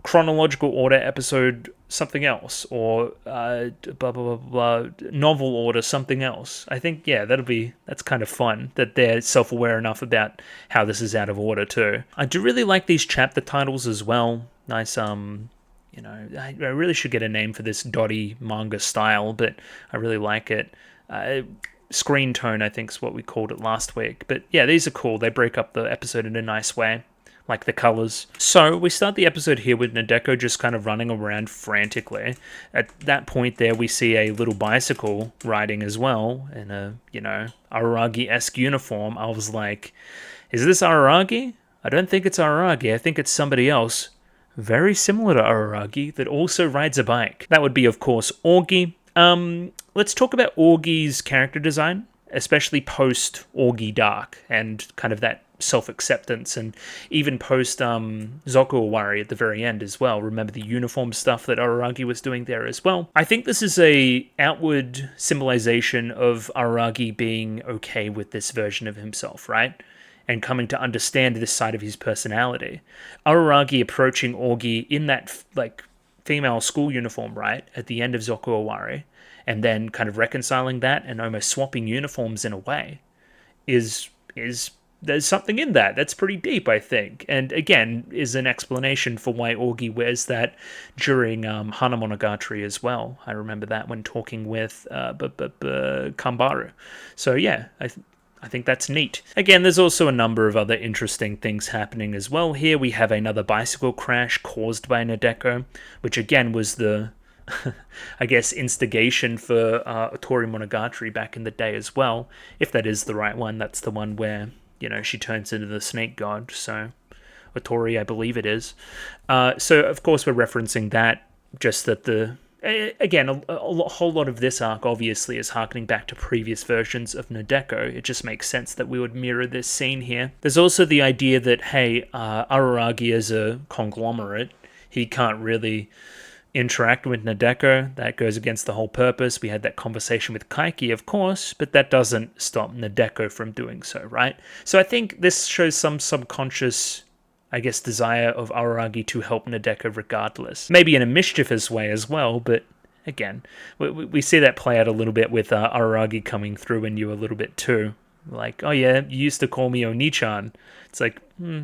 chronological order episode something else, or blah, blah, blah, blah, novel order something else. I think, yeah, that's kind of fun that they're self-aware enough about how this is out of order too. I do really like these chapter titles as well. Nice, I really should get a name for this dotty manga style, but I really like it. Screen tone, I think, is what we called it last week. But yeah, these are cool. They break up the episode in a nice way, like the colors. So we start the episode here with Nadeko just kind of running around frantically. At that point there, we see a little bicycle riding as well in a, Araragi-esque uniform. I was like, is this Araragi? I don't think it's Araragi. I think it's somebody else very similar to Araragi that also rides a bike. That would be, of course, Augie. Let's talk about Augie's character design, especially post Augie Dark and kind of that self-acceptance, and even post Zoku Owari at the very end as well. Remember the uniform stuff that Araragi was doing there as well. I think this is a outward symbolization of Araragi being okay with this version of himself, right? and coming to understand this side of his personality. Araragi approaching Augie in that like female school uniform, right, at the end of Zoku Owari, and then kind of reconciling that and almost swapping uniforms in a way is there's something in that that's pretty deep, I think, and again is an explanation for why Augie wears that during Hana Monogatari as well. I remember that when talking with Kambaru. So yeah, I think that's neat. Again, there's also a number of other interesting things happening as well here. We have another bicycle crash caused by Nadeko, which again was the I guess instigation for Otori Monogatari back in the day as well. If that is the right one, that's the one where, you know, she turns into the snake god. So Otori, I believe it is. So of course we're referencing that, just that again, a whole lot of this arc obviously is harkening back to previous versions of Nadeko. It just makes sense that we would mirror this scene here. There's also the idea that, hey, Araragi is a conglomerate. He can't really interact with Nadeko. That goes against the whole purpose. We had that conversation with Kaiki, of course, but that doesn't stop Nadeko from doing so, right? So I think this shows some subconscious, I guess, desire of Araragi to help Nadeko regardless. Maybe in a mischievous way as well, but again, we see that play out a little bit with Araragi coming through in you a little bit too. Like, oh yeah, you used to call me Oni-chan. It's like,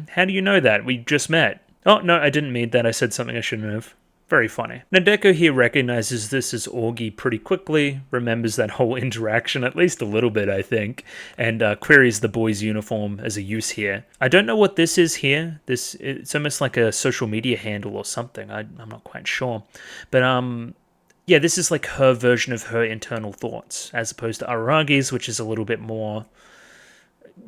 how do you know that? We just met. Oh, no, I didn't mean that. I said something I shouldn't have. Very funny. Nadeko here recognizes this as Augie pretty quickly, remembers that whole interaction, at least a little bit, I think, and queries the boy's uniform as a use here. I don't know what this is here. It's almost like a social media handle or something. I'm not quite sure. But, yeah, this is like her version of her internal thoughts, as opposed to Araragi's, which is a little bit more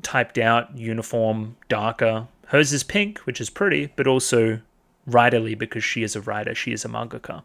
typed out, uniform, darker. Hers is pink, which is pretty, but also writerly because she is a writer, she is a mangaka.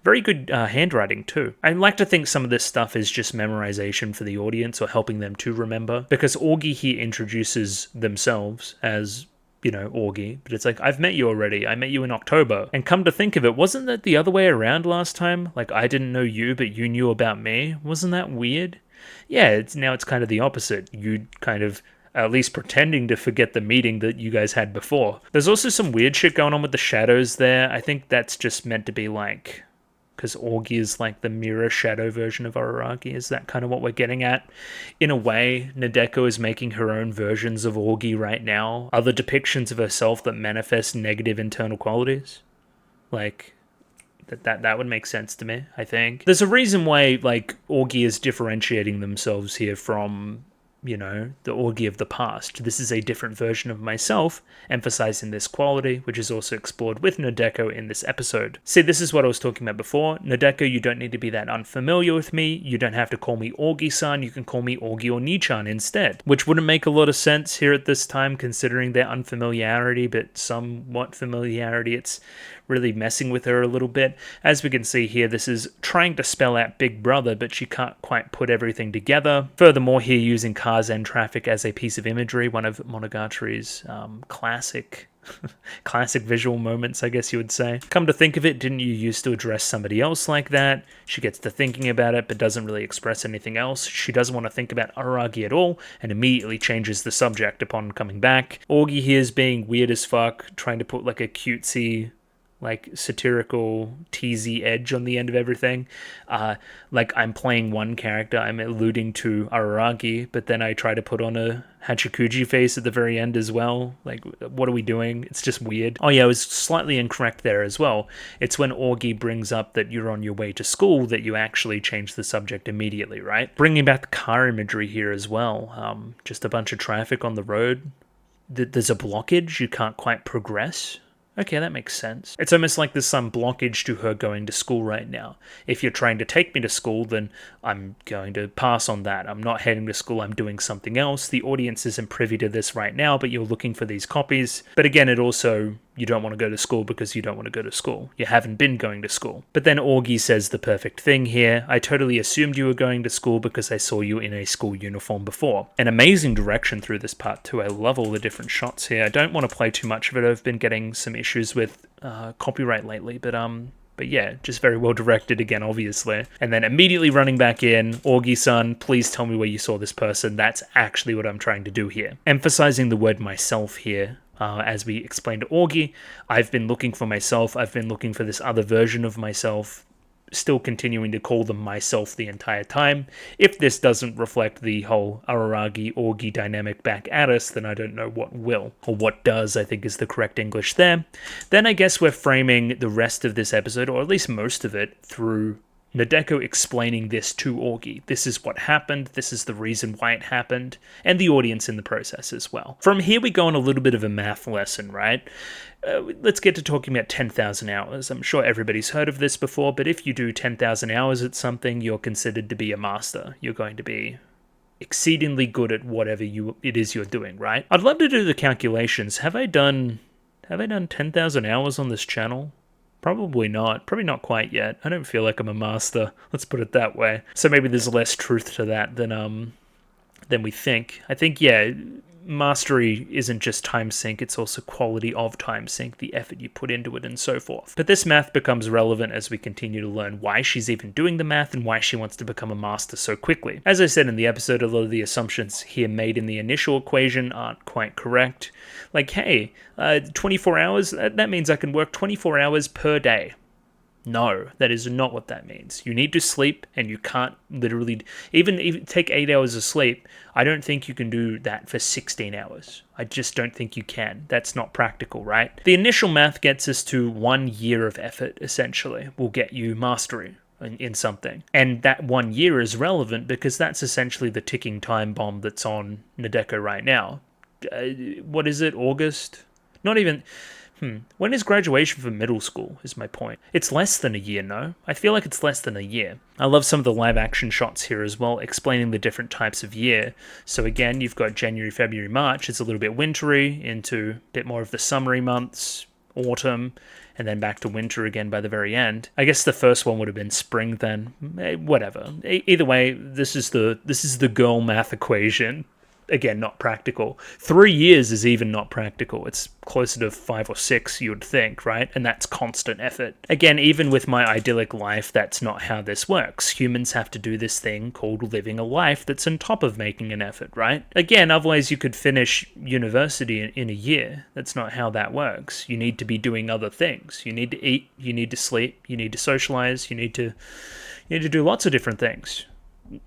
Very good handwriting too. I like to think some of this stuff is just memorization for the audience or helping them to remember, because Augie here introduces themselves as, you know, Augie, but it's like, I've met you already. I met you in October. And come to think of it, wasn't that the other way around last time? Like, I didn't know you, but you knew about me? Wasn't that weird? Yeah, now it's kind of the opposite. You kind of at least pretending to forget the meeting that you guys had before. There's also some weird shit going on with the shadows there. I think that's just meant to be like, because Augie is like the mirror shadow version of Araragi. Is that kind of what we're getting at? In a way, Nadeko is making her own versions of Augie right now. Other depictions of herself that manifest negative internal qualities. Like, that would make sense to me, I think. There's a reason why, like, Augie is differentiating themselves here from, you know, the Augie of the past. This is a different version of myself, emphasizing this quality, which is also explored with Nadeko in this episode. See, this is what I was talking about before. Nadeko, you don't need to be that unfamiliar with me. You don't have to call me Augie-san. You can call me Augie or Ni-chan instead, which wouldn't make a lot of sense here at this time, considering their unfamiliarity, but somewhat familiarity. It's really messing with her a little bit. As we can see here, this is trying to spell out Big Brother, but she can't quite put everything together. Furthermore, here using cars and traffic as a piece of imagery, one of Monogatari's classic visual moments, I guess you would say. Come to think of it, didn't you used to address somebody else like that? She gets to thinking about it, but doesn't really express anything else. She doesn't want to think about Araragi at all, and immediately changes the subject upon coming back. Augie here is being weird as fuck, trying to put like a cutesy, like satirical, teasy edge on the end of everything. Like I'm playing one character, I'm alluding to Araragi, but then I try to put on a Hachikuji face at the very end as well. Like, what are we doing? It's just weird. Oh yeah, I was slightly incorrect there as well. It's when Augie brings up that you're on your way to school that you actually change the subject immediately, right? Bringing back the car imagery here as well. Just a bunch of traffic on the road. There's a blockage, you can't quite progress. Okay, that makes sense. It's almost like there's some blockage to her going to school right now. If you're trying to take me to school, then I'm going to pass on that. I'm not heading to school, I'm doing something else. The audience isn't privy to this right now, but you're looking for these copies. But again, it also, you don't want to go to school because you don't want to go to school. You haven't been going to school. But then Augie says the perfect thing here. I totally assumed you were going to school because I saw you in a school uniform before. An amazing direction through this part too. I love all the different shots here. I don't want to play too much of it. I've been getting some issues with copyright lately, but But yeah, just very well directed again, obviously. And then immediately running back in, Augie-san, please tell me where you saw this person. That's actually what I'm trying to do here. Emphasizing the word myself here. As we explained to Augie, I've been looking for myself. I've been looking for this other version of myself. Still continuing to call them myself the entire time. If this doesn't reflect the whole Araragi-Augie dynamic back at us, then I don't know what will. Or what does, I think is the correct English there. Then I guess we're framing the rest of this episode, or at least most of it, through Nadeko explaining this to Augie. This is what happened, this is the reason why it happened, and the audience in the process as well. From here we go on a little bit of a math lesson, right? Let's get to talking about 10,000 hours. I'm sure everybody's heard of this before, but if you do 10,000 hours at something, you're considered to be a master. You're going to be exceedingly good at whatever it is you're doing, right? I'd love to do the calculations. Have I done 10,000 hours on this channel? Probably not. Probably not quite yet. I don't feel like I'm a master. Let's put it that way. So maybe there's less truth to that than we think. I think, yeah, mastery isn't just time sink, it's also quality of time sink, the effort you put into it and so forth. But this math becomes relevant as we continue to learn why she's even doing the math and why she wants to become a master so quickly. As I said in the episode, a lot of the assumptions here made in the initial equation aren't quite correct. Like, hey, 24 hours, that means I can work 24 hours per day. No, that is not what that means. You need to sleep, and you can't literally... Even take 8 hours of sleep, I don't think you can do that for 16 hours. I just don't think you can. That's not practical, right? The initial math gets us to 1 year of effort, essentially. Will get you mastery in something. And that 1 year is relevant because that's essentially the ticking time bomb that's on Nadeko right now. What is it, August? Not even... When is graduation from middle school, is my point. It's less than a year, no? I feel like it's less than a year. I love some of the live action shots here as well, explaining the different types of year. So again, you've got January, February, March. It's a little bit wintry, into a bit more of the summery months, autumn, and then back to winter again by the very end. I guess the first one would have been spring then. Whatever. Either way, this is the girl math equation. Again, not practical. 3 years is even not practical. It's closer to 5 or 6, you would think, right? And that's constant effort. Again, even with my idyllic life, that's not how this works. Humans have to do this thing called living a life that's on top of making an effort, right? Again, otherwise you could finish university in a year. That's not how that works. You need to be doing other things. You need to eat, you need to sleep, you need to socialize, you need to do lots of different things.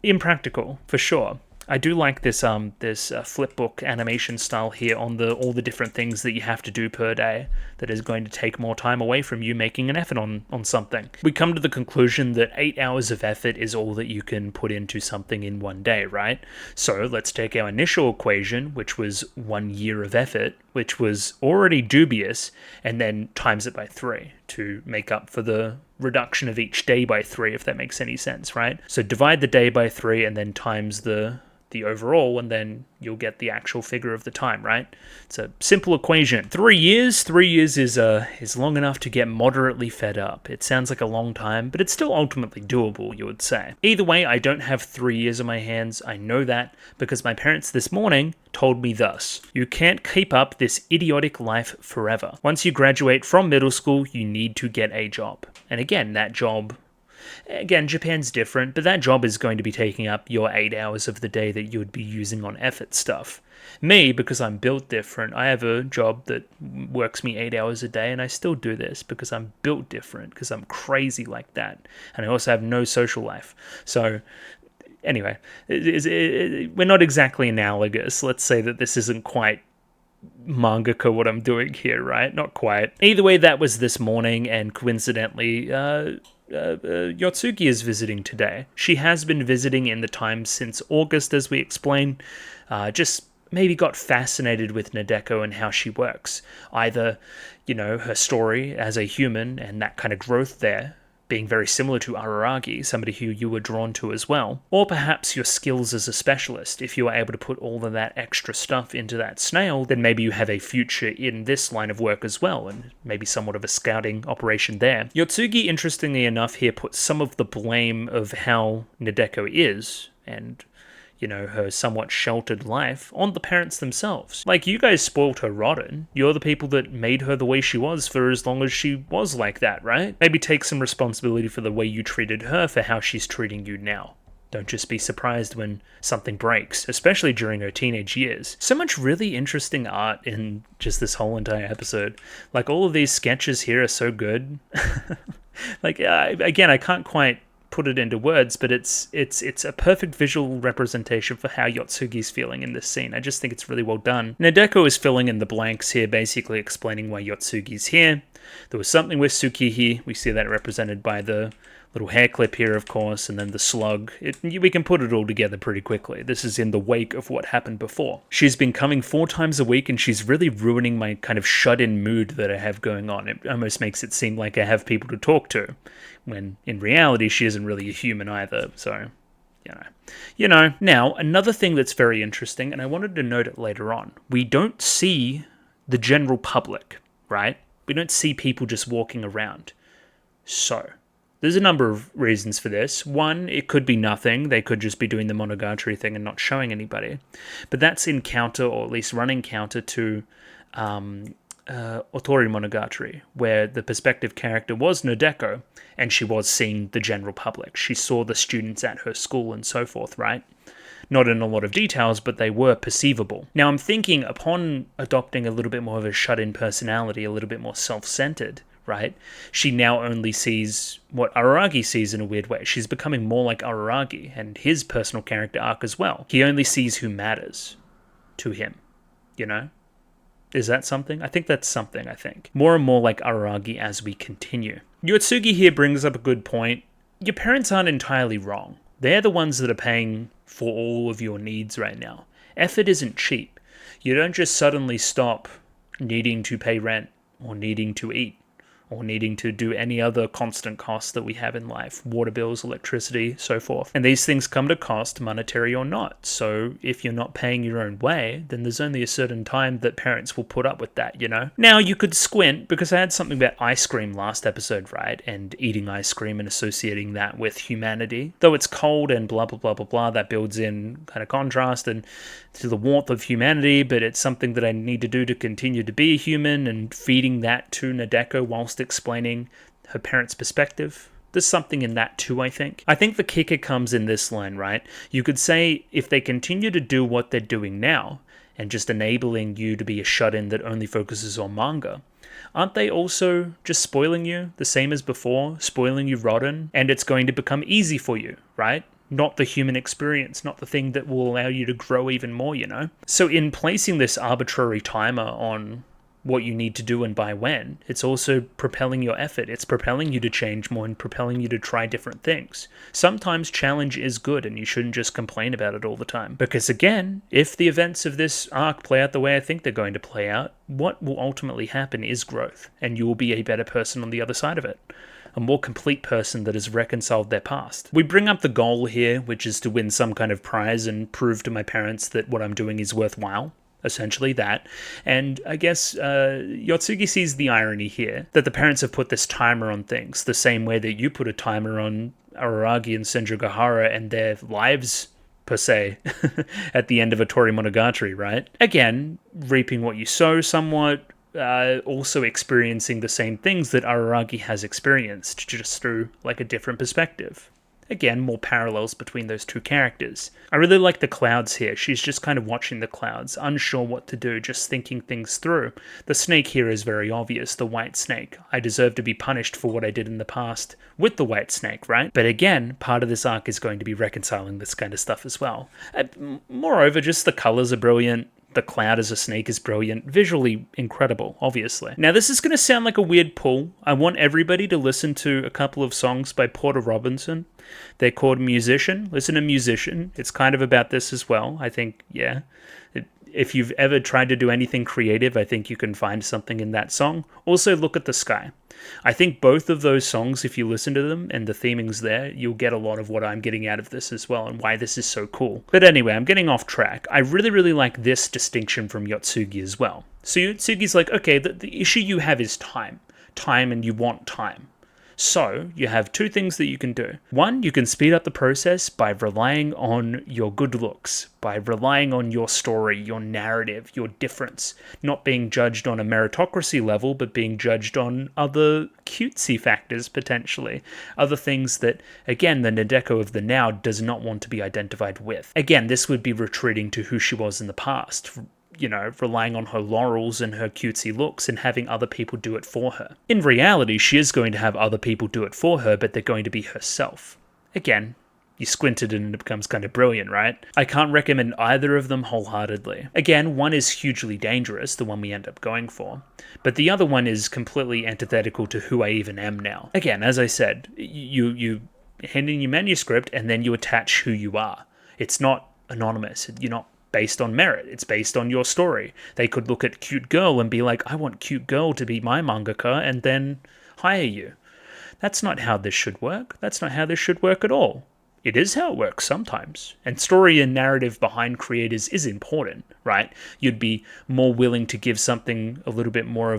Impractical, for sure. I do like this flipbook animation style here on all the different things that you have to do per day that is going to take more time away from you making an effort on something. We come to the conclusion that 8 hours of effort is all that you can put into something in 1 day, right? So let's take our initial equation, which was 1 year of effort, which was already dubious, and then times it by 3 to make up for the reduction of each day by 3, if that makes any sense, right? So divide the day by 3 and then times the overall, and then you'll get the actual figure of the time, right? It's a simple equation. 3 years is long enough to get moderately fed up. It sounds like a long time, but it's still ultimately doable, you would say. Either way, I don't have 3 years on my hands. I know that because my parents this morning told me thus: you can't keep up this idiotic life forever. Once you graduate from middle school, you need to get a job. And again, that job... Again, Japan's different, but that job is going to be taking up your 8 hours of the day that you would be using on effort stuff. Me, because I'm built different, I have a job that works me 8 hours a day, and I still do this because I'm built different, because I'm crazy like that. And I also have no social life. So, anyway, we're not exactly analogous. Let's say that this isn't quite mangaka what I'm doing here, right? Not quite. Either way, that was this morning, and coincidentally, Yotsuki is visiting today. She has been visiting in the time since August, as we explained. Just maybe got fascinated with Nadeko and how she works. Either, her story as a human and that kind of growth there, being very similar to Araragi, somebody who you were drawn to as well. Or perhaps your skills as a specialist. If you were able to put all of that extra stuff into that snail, then maybe you have a future in this line of work as well, and maybe somewhat of a scouting operation there. Yotsugi, interestingly enough, here puts some of the blame of how Nadeko is, and her somewhat sheltered life on the parents themselves. Like, you guys spoiled her rotten. You're the people that made her the way she was for as long as she was like that, right? Maybe take some responsibility for the way you treated her for how she's treating you now. Don't just be surprised when something breaks, especially during her teenage years. So much really interesting art in just this whole entire episode. Like, all of these sketches here are so good. Like, again, I can't quite put it into words, but it's a perfect visual representation for how Yotsugi's feeling in this scene. I just think it's really well done. Nadeko is filling in the blanks here, basically explaining why Yotsugi's here. There was something with Tsukihi. We see that represented by the little hair clip here, of course, and then the slug. We can put it all together pretty quickly. This is in the wake of what happened before. She's been coming 4 times a week, and she's really ruining my kind of shut-in mood that I have going on. It almost makes it seem like I have people to talk to, when in reality she isn't really a human either, so... Now, another thing that's very interesting, and I wanted to note it later on, we don't see the general public, right? We don't see people just walking around. So... there's a number of reasons for this. One, it could be nothing. They could just be doing the Monogatari thing and not showing anybody. But that's in counter, or at least running counter to Otori Monogatari, where the perspective character was Nadeko, and she was seeing the general public. She saw the students at her school and so forth, right? Not in a lot of details, but they were perceivable. Now, I'm thinking, upon adopting a little bit more of a shut-in personality, a little bit more self-centered, right? She now only sees what Araragi sees in a weird way. She's becoming more like Araragi and his personal character arc as well. He only sees who matters to him, Is that something? I think that's something, More and more like Araragi as we continue. Yotsugi here brings up a good point. Your parents aren't entirely wrong. They're the ones that are paying for all of your needs right now. Effort isn't cheap. You don't just suddenly stop needing to pay rent or needing to eat, or needing to do any other constant costs that we have in life, water bills, electricity, so forth. And these things come to cost, monetary or not. So if you're not paying your own way, then there's only a certain time that parents will put up with that, Now, you could squint, because I had something about ice cream last episode, right? And eating ice cream and associating that with humanity. Though it's cold and blah, blah, blah, blah, blah, that builds in kind of contrast and to the warmth of humanity, but it's something that I need to do to continue to be a human, and feeding that to Nadeko whilst explaining her parents' perspective. There's something in that too, I think. I think the kicker comes in this line, right? You could say, if they continue to do what they're doing now, and just enabling you to be a shut-in that only focuses on manga, aren't they also just spoiling you the same as before, spoiling you rotten, and it's going to become easy for you, right? Not the human experience, not the thing that will allow you to grow even more, So in placing this arbitrary timer on what you need to do and by when, it's also propelling your effort. It's propelling you to change more and propelling you to try different things. Sometimes challenge is good, and you shouldn't just complain about it all the time. Because again, if the events of this arc play out the way I think they're going to play out, what will ultimately happen is growth, and you will be a better person on the other side of it. A more complete person that has reconciled their past. We bring up the goal here, which is to win some kind of prize and prove to my parents that what I'm doing is worthwhile. Essentially that. And I guess Yotsugi sees the irony here, that the parents have put this timer on things, the same way that you put a timer on Araragi and Senjugahara and their lives, per se, at the end of a Tori Monogatari, right? Again, reaping what you sow somewhat, also experiencing the same things that Araragi has experienced, just through like a different perspective. Again, more parallels between those two characters. I really like the clouds here. She's just kind of watching the clouds, unsure what to do, just thinking things through. The snake here is very obvious, the white snake. I deserve to be punished for what I did in the past with the white snake, right? But again, part of this arc is going to be reconciling this kind of stuff as well. Moreover, just the colors are brilliant. The cloud as a snake is brilliant. Visually incredible, obviously. Now, this is going to sound like a weird pull. I want everybody to listen to a couple of songs by Porter Robinson. They're called Musician. Listen to Musician. It's kind of about this as well. I think, yeah. If you've ever tried to do anything creative, I think you can find something in that song. Also, Look at the Sky. I think both of those songs, if you listen to them and the theming's there, you'll get a lot of what I'm getting out of this as well and why this is so cool. But anyway, I'm getting off track. I really, really like this distinction from Yotsugi as well. So Yotsugi's like, okay, the issue you have is time. Time, and you want time. So you have two things that you can do. One, you can speed up the process by relying on your good looks, by relying on your story, your narrative, your difference, not being judged on a meritocracy level, but being judged on other cutesy factors, potentially. Other things that, again, the Nadeko of the now does not want to be identified with. Again, this would be retreating to who she was in the past, relying on her laurels and her cutesy looks and having other people do it for her. In reality, she is going to have other people do it for her, but they're going to be herself. Again, you squint it and it becomes kind of brilliant, right? I can't recommend either of them wholeheartedly. Again, one is hugely dangerous, the one we end up going for, but the other one is completely antithetical to who I even am now. Again, as I said, you hand in your manuscript and then you attach who you are. It's not anonymous. You're not based on merit. It's based on your story. They could look at cute girl and be like, I want cute girl to be my mangaka, and then hire you. That's not how this should work. That's not how this should work at all. It is how it works sometimes. And story and narrative behind creators is important, right? You'd be more willing to give something a little bit more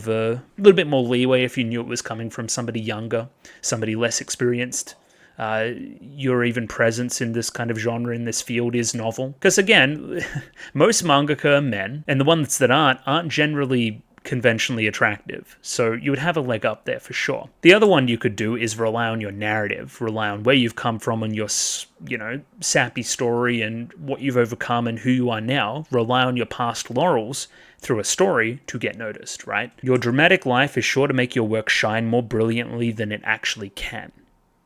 leeway if you knew it was coming from somebody younger, somebody less experienced. Your even presence in this kind of genre, in this field, is novel. Because again, most mangaka are men, and the ones that aren't generally conventionally attractive. So you would have a leg up there for sure. The other one you could do is rely on your narrative, rely on where you've come from and your, sappy story and what you've overcome and who you are now. Rely on your past laurels through a story to get noticed, right? Your dramatic life is sure to make your work shine more brilliantly than it actually can.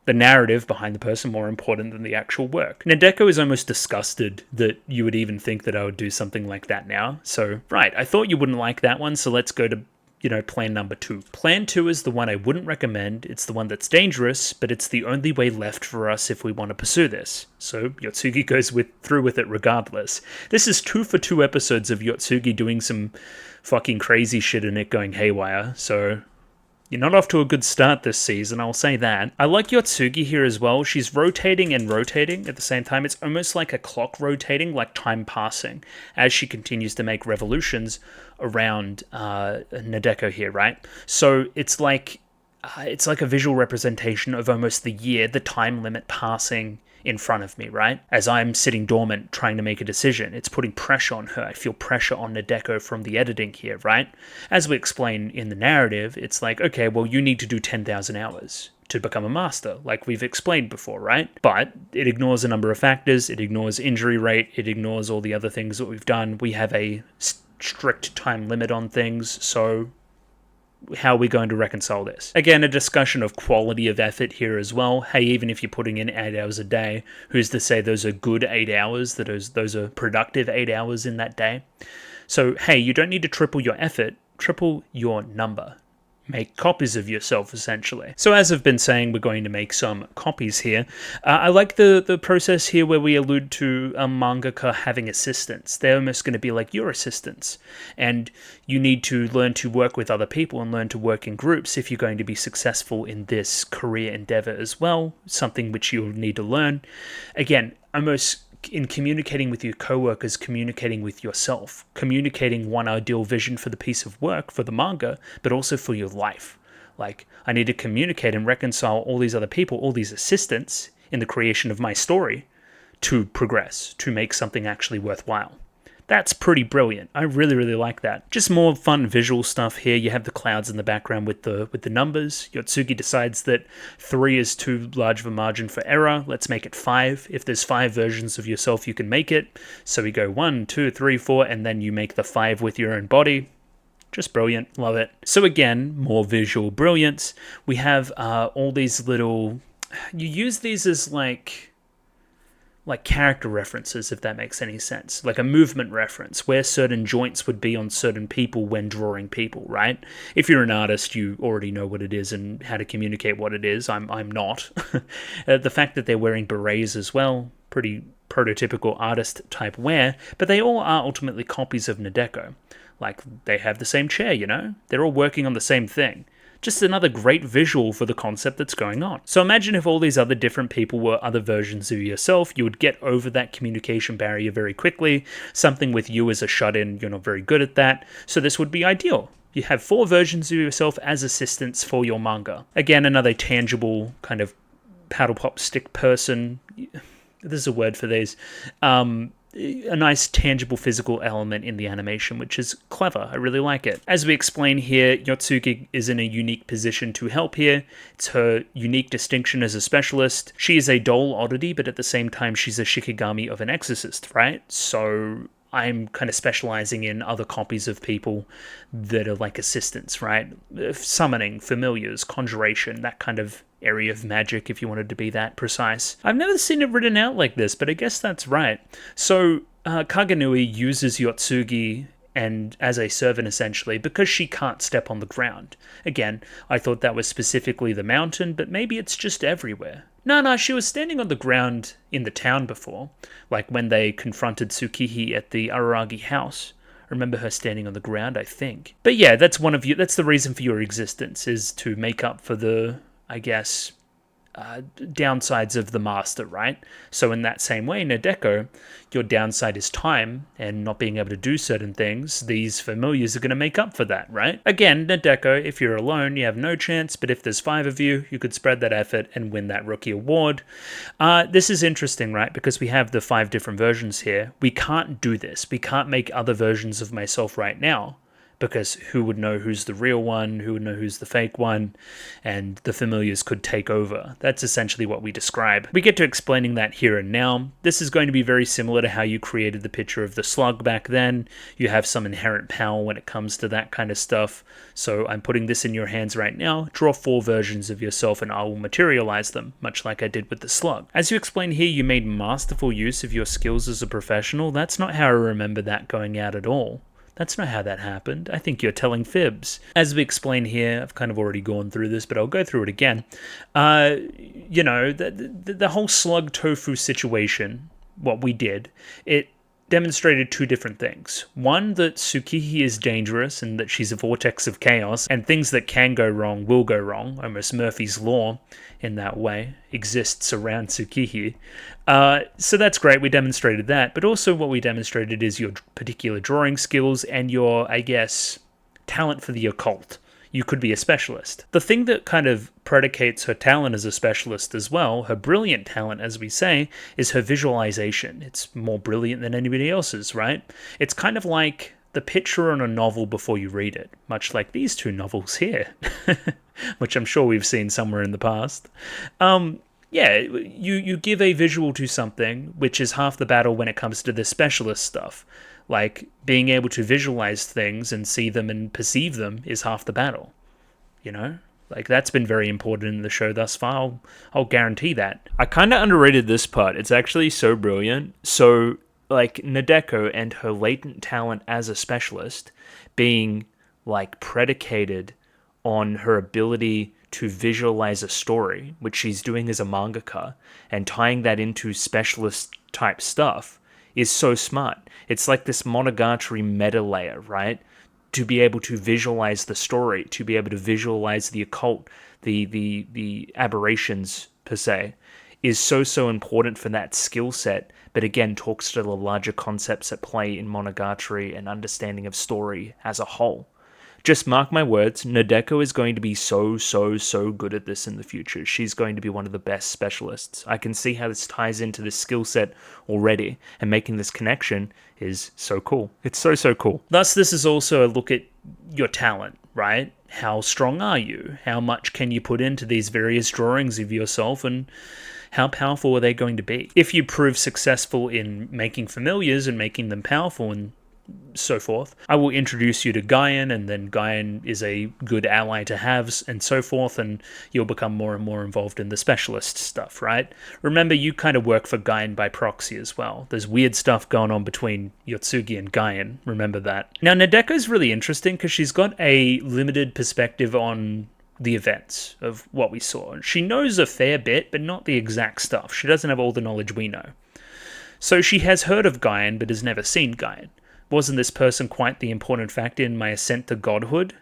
The narrative behind the person more important than the actual work. Nadeko is almost disgusted that you would even think that I would do something like that now. So, right, I thought you wouldn't like that one, so let's go to, plan number 2. Plan 2 is the one I wouldn't recommend. It's the one that's dangerous, but it's the only way left for us if we want to pursue this. So, Yotsugi goes through with it regardless. This is 2 for 2 episodes of Yotsugi doing some fucking crazy shit and it going haywire, so you're not off to a good start this season, I'll say that. I like Yotsugi here as well. She's rotating and rotating at the same time. It's almost like a clock rotating, like time passing, as she continues to make revolutions around Nadeko here, right? So it's like a visual representation of almost the year, the time limit passing in front of me, right? As I'm sitting dormant trying to make a decision, it's putting pressure on her. I feel pressure on Nadeko from the editing here, right? As we explain in the narrative, it's like, okay, well, you need to do 10,000 hours to become a master, like we've explained before, right? But it ignores a number of factors. It ignores injury rate. It ignores all the other things that we've done. We have a strict time limit on things, so how are we going to reconcile this? Again, a discussion of quality of effort here as well. Hey, even if you're putting in 8 hours a day, who's to say those are good 8 hours, that those are productive 8 hours in that day? So, hey, you don't need to triple your effort, triple your number. Make copies of yourself, essentially. So as I've been saying, we're going to make some copies here. I like the process here where we allude to a mangaka having assistants. They're almost going to be like your assistants. And you need to learn to work with other people and learn to work in groups if you're going to be successful in this career endeavor as well. Something which you'll need to learn. Again, almost in communicating with your co-workers, communicating with yourself, communicating one ideal vision for the piece of work, for the manga, but also for your life. Like, I need to communicate and reconcile all these other people, all these assistants in the creation of my story to progress, to make something actually worthwhile. That's pretty brilliant. I really, really like that. Just more fun visual stuff here. You have the clouds in the background with the numbers. Yotsugi decides that 3 is too large of a margin for error. Let's make it 5. If there's 5 versions of yourself, you can make it. So we go 1, 2, 3, 4, and then you make the 5 with your own body. Just brilliant. Love it. So again, more visual brilliance. We have all these little... You use these as like character references, if that makes any sense. Like a movement reference, where certain joints would be on certain people when drawing people, right? If you're an artist, you already know what it is and how to communicate what it is. I'm not. The fact that they're wearing berets as well, pretty prototypical artist type wear, but they all are ultimately copies of Nadeko. Like, they have the same chair, They're all working on the same thing. Just another great visual for the concept that's going on. So imagine if all these other different people were other versions of yourself, you would get over that communication barrier very quickly. Something with you as a shut-in, you're not very good at that. So this would be ideal. You have 4 versions of yourself as assistants for your manga. Again, another tangible kind of paddle pop stick person. There's a word for these. A nice tangible physical element in the animation, which is clever. I really like it. As we explain here, Yotsugi is in a unique position to help here. It's her unique distinction as a specialist. She is a doll oddity, but at the same time, she's a shikigami of an exorcist, right? So I'm kind of specializing in other copies of people that are like assistants, right? Summoning, familiars, conjuration, that kind of area of magic, if you wanted to be that precise. I've never seen it written out like this, but I guess that's right. So Kagenui uses Yotsugi and as a servant essentially because she can't step on the ground. Again, I thought that was specifically the mountain, but maybe it's just everywhere. No, she was standing on the ground in the town before, like when they confronted Tsukihi at the Araragi house. I remember her standing on the ground, I think. But yeah, that's the reason for your existence, is to make up for the, I guess, downsides of the master, right? So in that same way, Nadeko, your downside is time and not being able to do certain things. These familiars are going to make up for that, right? Again, Nadeko, if you're alone, you have no chance, but if there's 5 of you, you could spread that effort and win that rookie award. This is interesting, right? Because we have the 5 different versions here. We can't do this. We can't make other versions of myself right now, because who would know who's the real one, who would know who's the fake one, and the familiars could take over. That's essentially what we describe. We get to explaining that here and now. This is going to be very similar to how you created the picture of the slug back then. You have some inherent power when it comes to that kind of stuff. So I'm putting this in your hands right now. Draw 4 versions of yourself and I will materialize them, much like I did with the slug. As you explain here, you made masterful use of your skills as a professional. That's not how I remember that going out at all. That's not how that happened. I think you're telling fibs. As we explain here, I've kind of already gone through this, but I'll go through it again. The whole slug tofu situation, what we did, it demonstrated 2 different things. One, that Tsukihi is dangerous and that she's a vortex of chaos, and things that can go wrong will go wrong. Almost Murphy's Law in that way exists around Tsukihi. So that's great, we demonstrated that, but also what we demonstrated is your particular drawing skills and your, I guess, talent for the occult. You could be a specialist. The thing that kind of predicates her talent as a specialist as well, her brilliant talent, as we say, is her visualization. It's more brilliant than anybody else's, right? It's kind of like the picture on a novel before you read it, much like these 2 novels here, which I'm sure we've seen somewhere in the past. You give a visual to something, which is half the battle when it comes to the specialist stuff. Like, being able to visualize things and see them and perceive them is half the battle, you know? Like, that's been very important in the show thus far. I'll guarantee that. I kind of underrated this part. It's actually so brilliant. So, like, Nadeko and her latent talent as a specialist being, like, predicated on her ability to visualize a story, which she's doing as a mangaka, and tying that into specialist-type stuff, is so smart. It's like this Monogatari meta layer, right? To be able to visualize the story, to be able to visualize the occult, the aberrations per se, is so important for that skill set, but again talks to the larger concepts at play in Monogatari and understanding of story as a whole. Just mark my words, Nadeko is going to be so good at this in the future. She's going to be one of the best specialists. I can see how this ties into this skill set already, and making this connection is so cool. It's so cool. Thus, this is also a look at your talent, right? How strong are you? How much can you put into these various drawings of yourself, and how powerful are they going to be? If you prove successful in making familiars and making them powerful and so forth, I will introduce you to Guyan, and then Guyan is a good ally to have, and so forth, and you'll become more and more involved in the specialist stuff, right? Remember, you kind of work for Guyan by proxy as well. There's weird stuff going on between Yotsugi and Guyan, remember that. Now, Nadeko's really interesting because she's got a limited perspective on the events of what we saw. She knows a fair bit, but not the exact stuff. She doesn't have all the knowledge we know. So she has heard of Guyan, but has never seen Guyan. Wasn't this person quite the important factor in my ascent to godhood?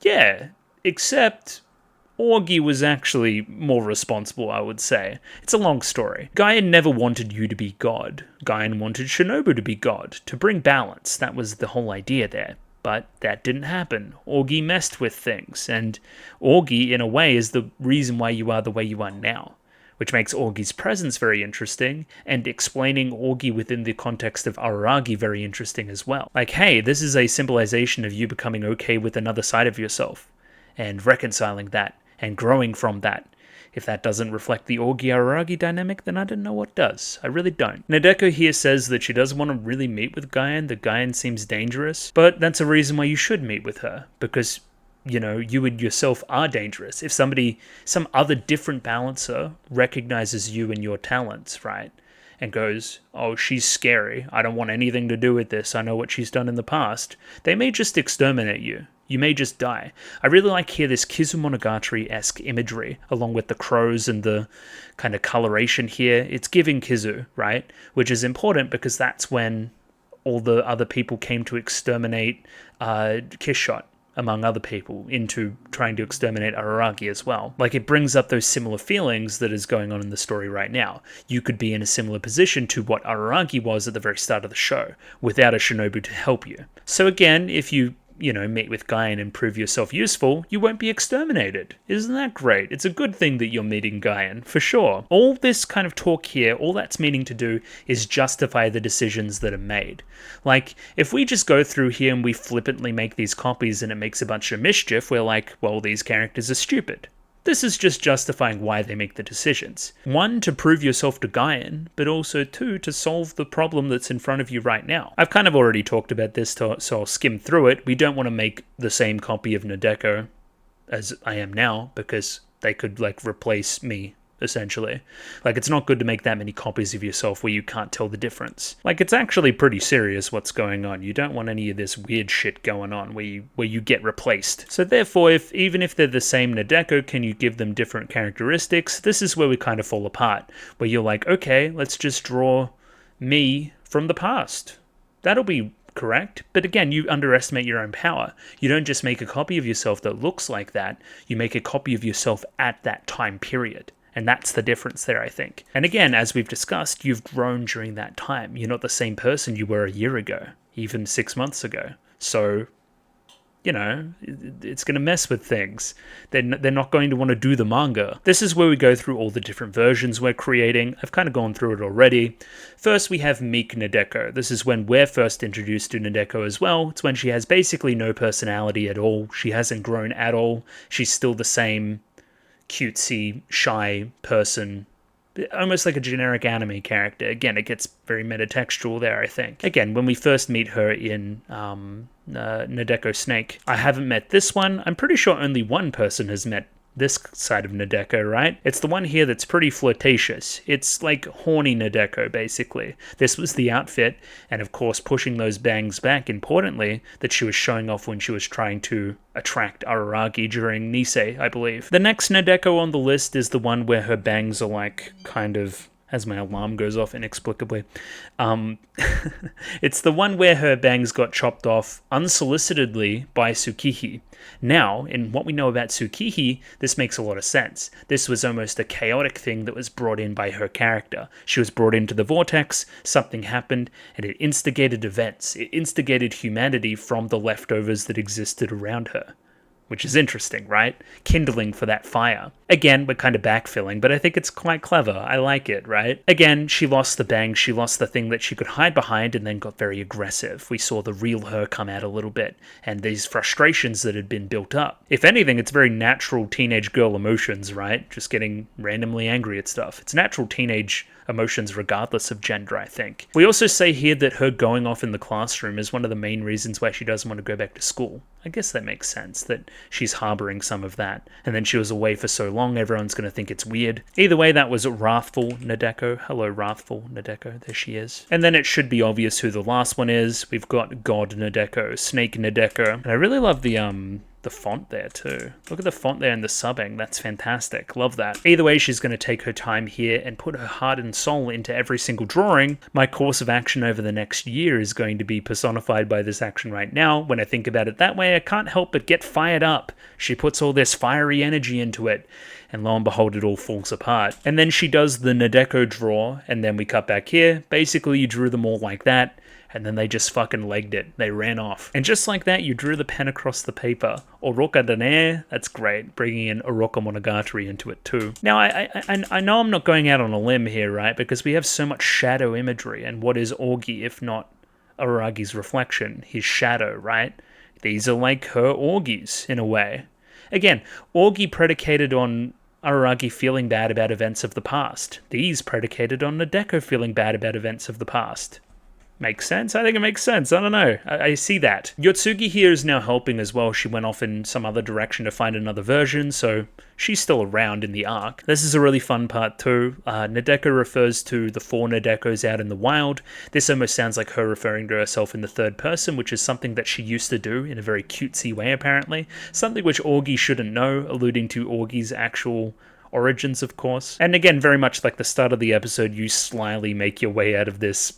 Yeah, except Augie was actually more responsible, I would say. It's a long story. Guyan never wanted you to be God. Guyan wanted Shinobu to be God, to bring balance. That was the whole idea there. But that didn't happen. Augie messed with things, and Augie, in a way, is the reason why you are the way you are now, which makes Augie's presence very interesting, and explaining Augie within the context of Araragi very interesting as well. Like, hey, this is a symbolization of you becoming okay with another side of yourself, and reconciling that, and growing from that. If that doesn't reflect the Augie-Araragi dynamic, then I don't know what does. I really don't. Nadeko here says that she doesn't want to really meet with Guyan, that Guyan seems dangerous, but that's a reason why you should meet with her, because, you know, you and yourself are dangerous. If somebody, some other different balancer recognizes you and your talents, right, and goes, oh, she's scary, I don't want anything to do with this, I know what she's done in the past, they may just exterminate you. You may just die. I really like here this Kizu-Monogatari-esque imagery, along with the crows and the kind of coloration here. It's giving Kizu, right? Which is important because that's when all the other people came to exterminate Kishot, among other people, into trying to exterminate Araragi as well. Like, it brings up those similar feelings that is going on in the story right now. You could be in a similar position to what Araragi was at the very start of the show, without a shinobu to help you. So again, if you meet with Guyan and prove yourself useful, you won't be exterminated. Isn't that great? It's a good thing that you're meeting Guyan, for sure. All this kind of talk here, all that's meaning to do is justify the decisions that are made. Like, if we just go through here and we flippantly make these copies and it makes a bunch of mischief, we're like, well, these characters are stupid. This is just justifying why they make the decisions. 1, to prove yourself to Guyan, but also 2, to solve the problem that's in front of you right now. I've kind of already talked about this, so I'll skim through it. We don't want to make the same copy of Nadeko as I am now, because they could, like, replace me, essentially. Like, it's not good to make that many copies of yourself where you can't tell the difference. Like, it's actually pretty serious what's going on. You don't want any of this weird shit going on where you get replaced. So therefore, even if they're the same Nadeko, can you give them different characteristics? This is where we kind of fall apart, where you're like, okay, let's just draw me from the past. That'll be correct, but again, you underestimate your own power. You don't just make a copy of yourself that looks like that, you make a copy of yourself at that time period. And that's the difference there, I think. And again, as we've discussed, you've grown during that time. You're not the same person you were a year ago, even 6 months ago. So, it's going to mess with things. They're not going to want to do the manga. This is where we go through all the different versions we're creating. I've kind of gone through it already. First, we have meek Nadeko. This is when we're first introduced to Nadeko as well. It's when she has basically no personality at all. She hasn't grown at all. She's still the same cutesy, shy person, almost like a generic anime character. Again, it gets very metatextual there, I think. Again, when we first meet her in Nadeko Snake, I haven't met this one. I'm pretty sure only one person has met this side of Nadeko, right? It's the one here that's pretty flirtatious. It's like horny Nadeko, basically. This was the outfit, and of course pushing those bangs back, importantly, that she was showing off when she was trying to attract Araragi during Nisei, I believe. The next Nadeko on the list is the one where her bangs are like, kind of, as my alarm goes off inexplicably. It's the one where her bangs got chopped off unsolicitedly by Tsukihi. Now, in what we know about Tsukihi, this makes a lot of sense. This was almost a chaotic thing that was brought in by her character. She was brought into the vortex, something happened, and it instigated events. It instigated humanity from the leftovers that existed around her. Which is interesting, right? Kindling for that fire. Again, we're kind of backfilling, but I think it's quite clever. I like it, right? Again, she lost the bang, she lost the thing that she could hide behind, and then got very aggressive. We saw the real her come out a little bit, and these frustrations that had been built up. If anything, it's very natural teenage girl emotions, right? Just getting randomly angry at stuff. It's natural teenage emotions regardless of gender, I think. We also say here that her going off in the classroom is one of the main reasons why she doesn't want to go back to school. I guess that makes sense, that she's harboring some of that. And then she was away for so long, everyone's going to think it's weird. Either way, that was Wrathful Nadeko. Hello, Wrathful Nadeko. There she is. And then it should be obvious who the last one is. We've got God Nadeko, Snake Nadeko. And I really love the font there too. Look at the font there and the subbing. That's fantastic. Love that. Either way, she's going to take her time here and put her heart and soul into every single drawing. My course of action over the next year is going to be personified by this action right now. When I think about it that way, I can't help but get fired up. She puts all this fiery energy into it, and lo and behold, it all falls apart. And then she does the Nadeko draw, and then we cut back here. Basically, you drew them all like that, And then they just fucking legged it. They ran off. And just like that, you drew the pen across the paper. Oroka dane, that's great. Bringing in Oroka Monogatari into it too. Now, I know I'm not going out on a limb here, right? Because we have so much shadow imagery. And what is Orgi if not Araragi's reflection? His shadow, right? These are like her Orgis, in a way. Again, Orgi predicated on Araragi feeling bad about events of the past. These predicated on Nadeko feeling bad about events of the past. Makes sense? I think it makes sense. I don't know. I see that. Yotsugi here is now helping as well. She went off in some other direction to find another version, so she's still around in the arc. This is a really fun part too. Nadeko refers to the 4 Nadekos out in the wild. This almost sounds like her referring to herself in the third person, which is something that she used to do in a very cutesy way, apparently. Something which Orgi shouldn't know, alluding to Orgi's actual origins, of course. And again, very much like the start of the episode, you slyly make your way out of this,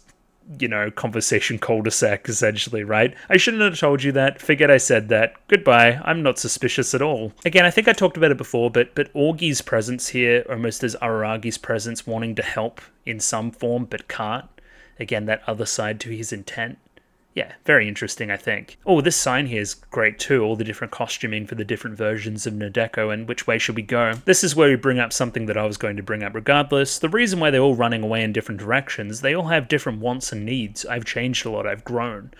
you know, conversation cul-de-sac, essentially, right? I shouldn't have told you that. Forget I said that. Goodbye. I'm not suspicious at all. Again, I think I talked about it before, but Orgi's presence here, almost as Araragi's presence, wanting to help in some form, but can't. Again, that other side to his intent. Yeah, very interesting, I think. Oh, this sign here is great too, all the different costuming for the different versions of Nadeko and which way should we go. This is where we bring up something that I was going to bring up regardless. The reason why they're all running away in different directions, they all have different wants and needs. I've changed a lot, I've grown.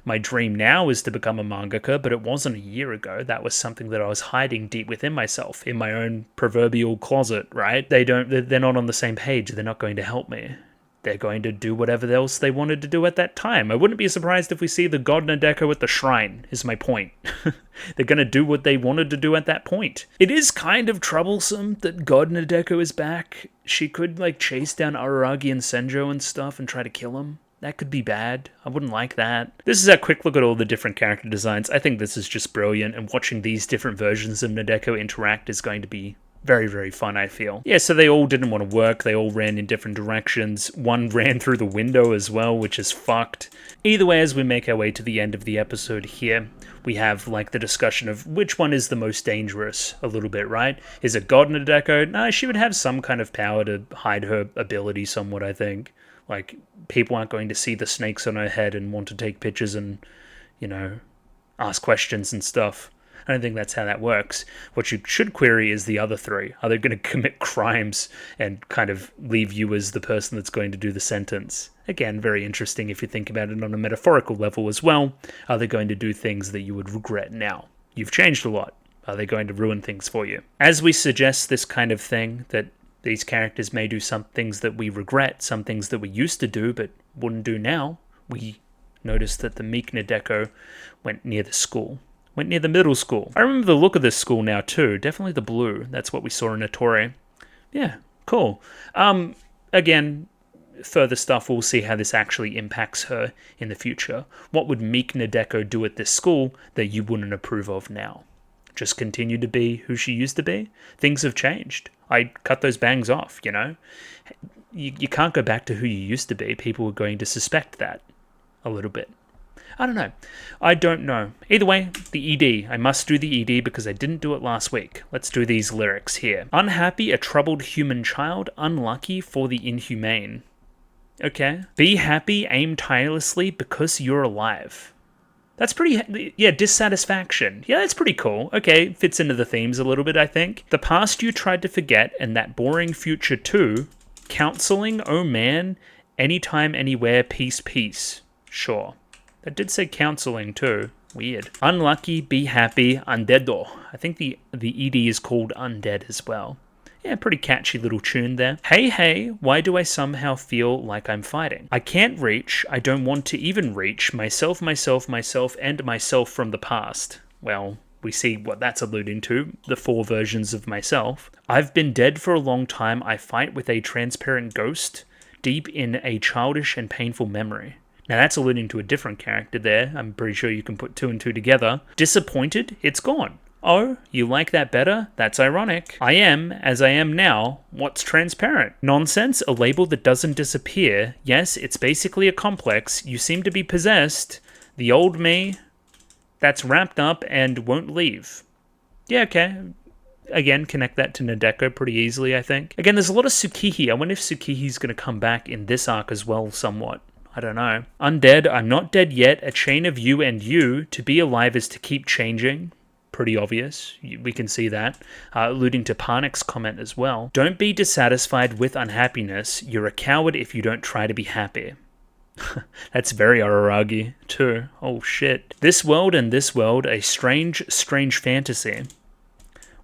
My dream now is to become a mangaka, but it wasn't a year ago. That was something that I was hiding deep within myself, in my own proverbial closet, right? They're not on the same page, they're not going to help me. They're going to do whatever else they wanted to do at that time. I wouldn't be surprised if we see the god Nadeko at the shrine, is my point. They're going to do what they wanted to do at that point. It is kind of troublesome that god Nadeko is back. She could, like, chase down Araragi and Senjo and stuff and try to kill him. That could be bad. I wouldn't like that. This is a quick look at all the different character designs. I think this is just brilliant, and watching these different versions of Nadeko interact is going to be very, very fun, I feel. Yeah, so they all didn't want to work. They all ran in different directions. One ran through the window as well, which is fucked. Either way, as we make our way to the end of the episode here, we have, like, the discussion of which one is the most dangerous a little bit, right? Is it God Nadeko? No, she would have some kind of power to hide her ability somewhat, I think. Like, people aren't going to see the snakes on her head and want to take pictures and, you know, ask questions and stuff. I don't think that's how that works. What you should query is the other 3. Are they going to commit crimes and kind of leave you as the person that's going to do the sentence? Again, very interesting if you think about it on a metaphorical level as well. Are they going to do things that you would regret now? You've changed a lot. Are they going to ruin things for you? As we suggest this kind of thing, that these characters may do some things that we regret, some things that we used to do but wouldn't do now, we notice that the meek Nadeko went near the school. Went near the middle school. I remember the look of this school now too. Definitely the blue. That's what we saw in Ettore. Yeah, cool. Again, further stuff, we'll see how this actually impacts her in the future. What would meek Nadeko do at this school that you wouldn't approve of now? Just continue to be who she used to be? Things have changed. I cut those bangs off, you know? You can't go back to who you used to be. People are going to suspect that a little bit. I don't know. I don't know. Either way, the ED. I must do the ED because I didn't do it last week. Let's do these lyrics here. Unhappy, a troubled human child, unlucky for the inhumane. Okay. Be happy, aim tirelessly because you're alive. That's pretty, yeah, dissatisfaction. Yeah, that's pretty cool. Okay, fits into the themes a little bit, I think. The past you tried to forget and that boring future too. Counseling, oh man, anytime, anywhere, peace, peace. Sure. That did say counseling too. Weird. Unlucky, be happy, undeado. I think the ED is called undead as well. Yeah, pretty catchy little tune there. Hey, hey, why do I somehow feel like I'm fighting? I can't reach, I don't want to even reach, myself, myself, myself, and myself from the past. Well, we see what that's alluding to, the 4 versions of myself. I've been dead for a long time, I fight with a transparent ghost, deep in a childish and painful memory. Now that's alluding to a different character there. I'm pretty sure you can put 2 and 2 together. Disappointed? It's gone. Oh, you like that better? That's ironic. I am, as I am now, what's transparent? Nonsense, a label that doesn't disappear. Yes, it's basically a complex. You seem to be possessed. The old me that's wrapped up and won't leave. Yeah, okay. Again, connect that to Nadeko pretty easily, I think. Again, there's a lot of Tsukihi. I wonder if Tsukihi's going to come back in this arc as well somewhat. I don't know. Undead, I'm not dead yet. A chain of you and you. To be alive is to keep changing. Pretty obvious. We can see that. Alluding to Parnik's comment as well. Don't be dissatisfied with unhappiness. You're a coward if you don't try to be happy. That's very Araragi, too. Oh, shit. This world and this world, a strange, strange fantasy.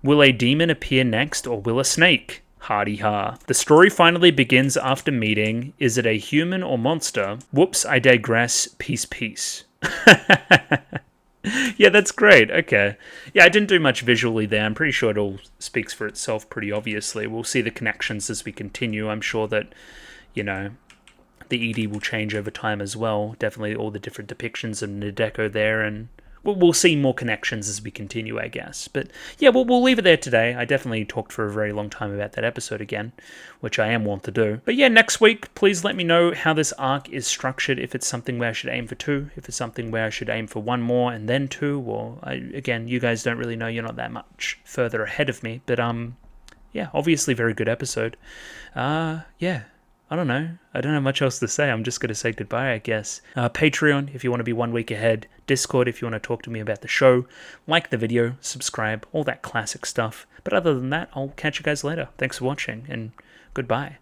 Will a demon appear next, or will a snake? Hardy ha. The story finally begins after meeting. Is it a human or monster? Whoops, I digress. Peace, peace. Yeah, that's great. Okay. Yeah, I didn't do much visually there. I'm pretty sure it all speaks for itself pretty obviously. We'll see the connections as we continue. I'm sure that, you know, the ED will change over time as well. Definitely all the different depictions of Nadeko there, and we'll see more connections as we continue, I guess. But yeah, we'll leave it there today. I definitely talked for a very long time about that episode again, which I am wont to do. But yeah, next week, please let me know how this arc is structured, if it's something where I should aim for 2, if it's something where I should aim for 1 more and then 2, or again, you guys don't really know, you're not that much further ahead of me. But yeah, obviously very good episode. Yeah. I don't know. I don't have much else to say. I'm just going to say goodbye, I guess. Patreon, if you want to be 1 week ahead. Discord, if you want to talk to me about the show. Like the video, subscribe, all that classic stuff. But other than that, I'll catch you guys later. Thanks for watching, and goodbye.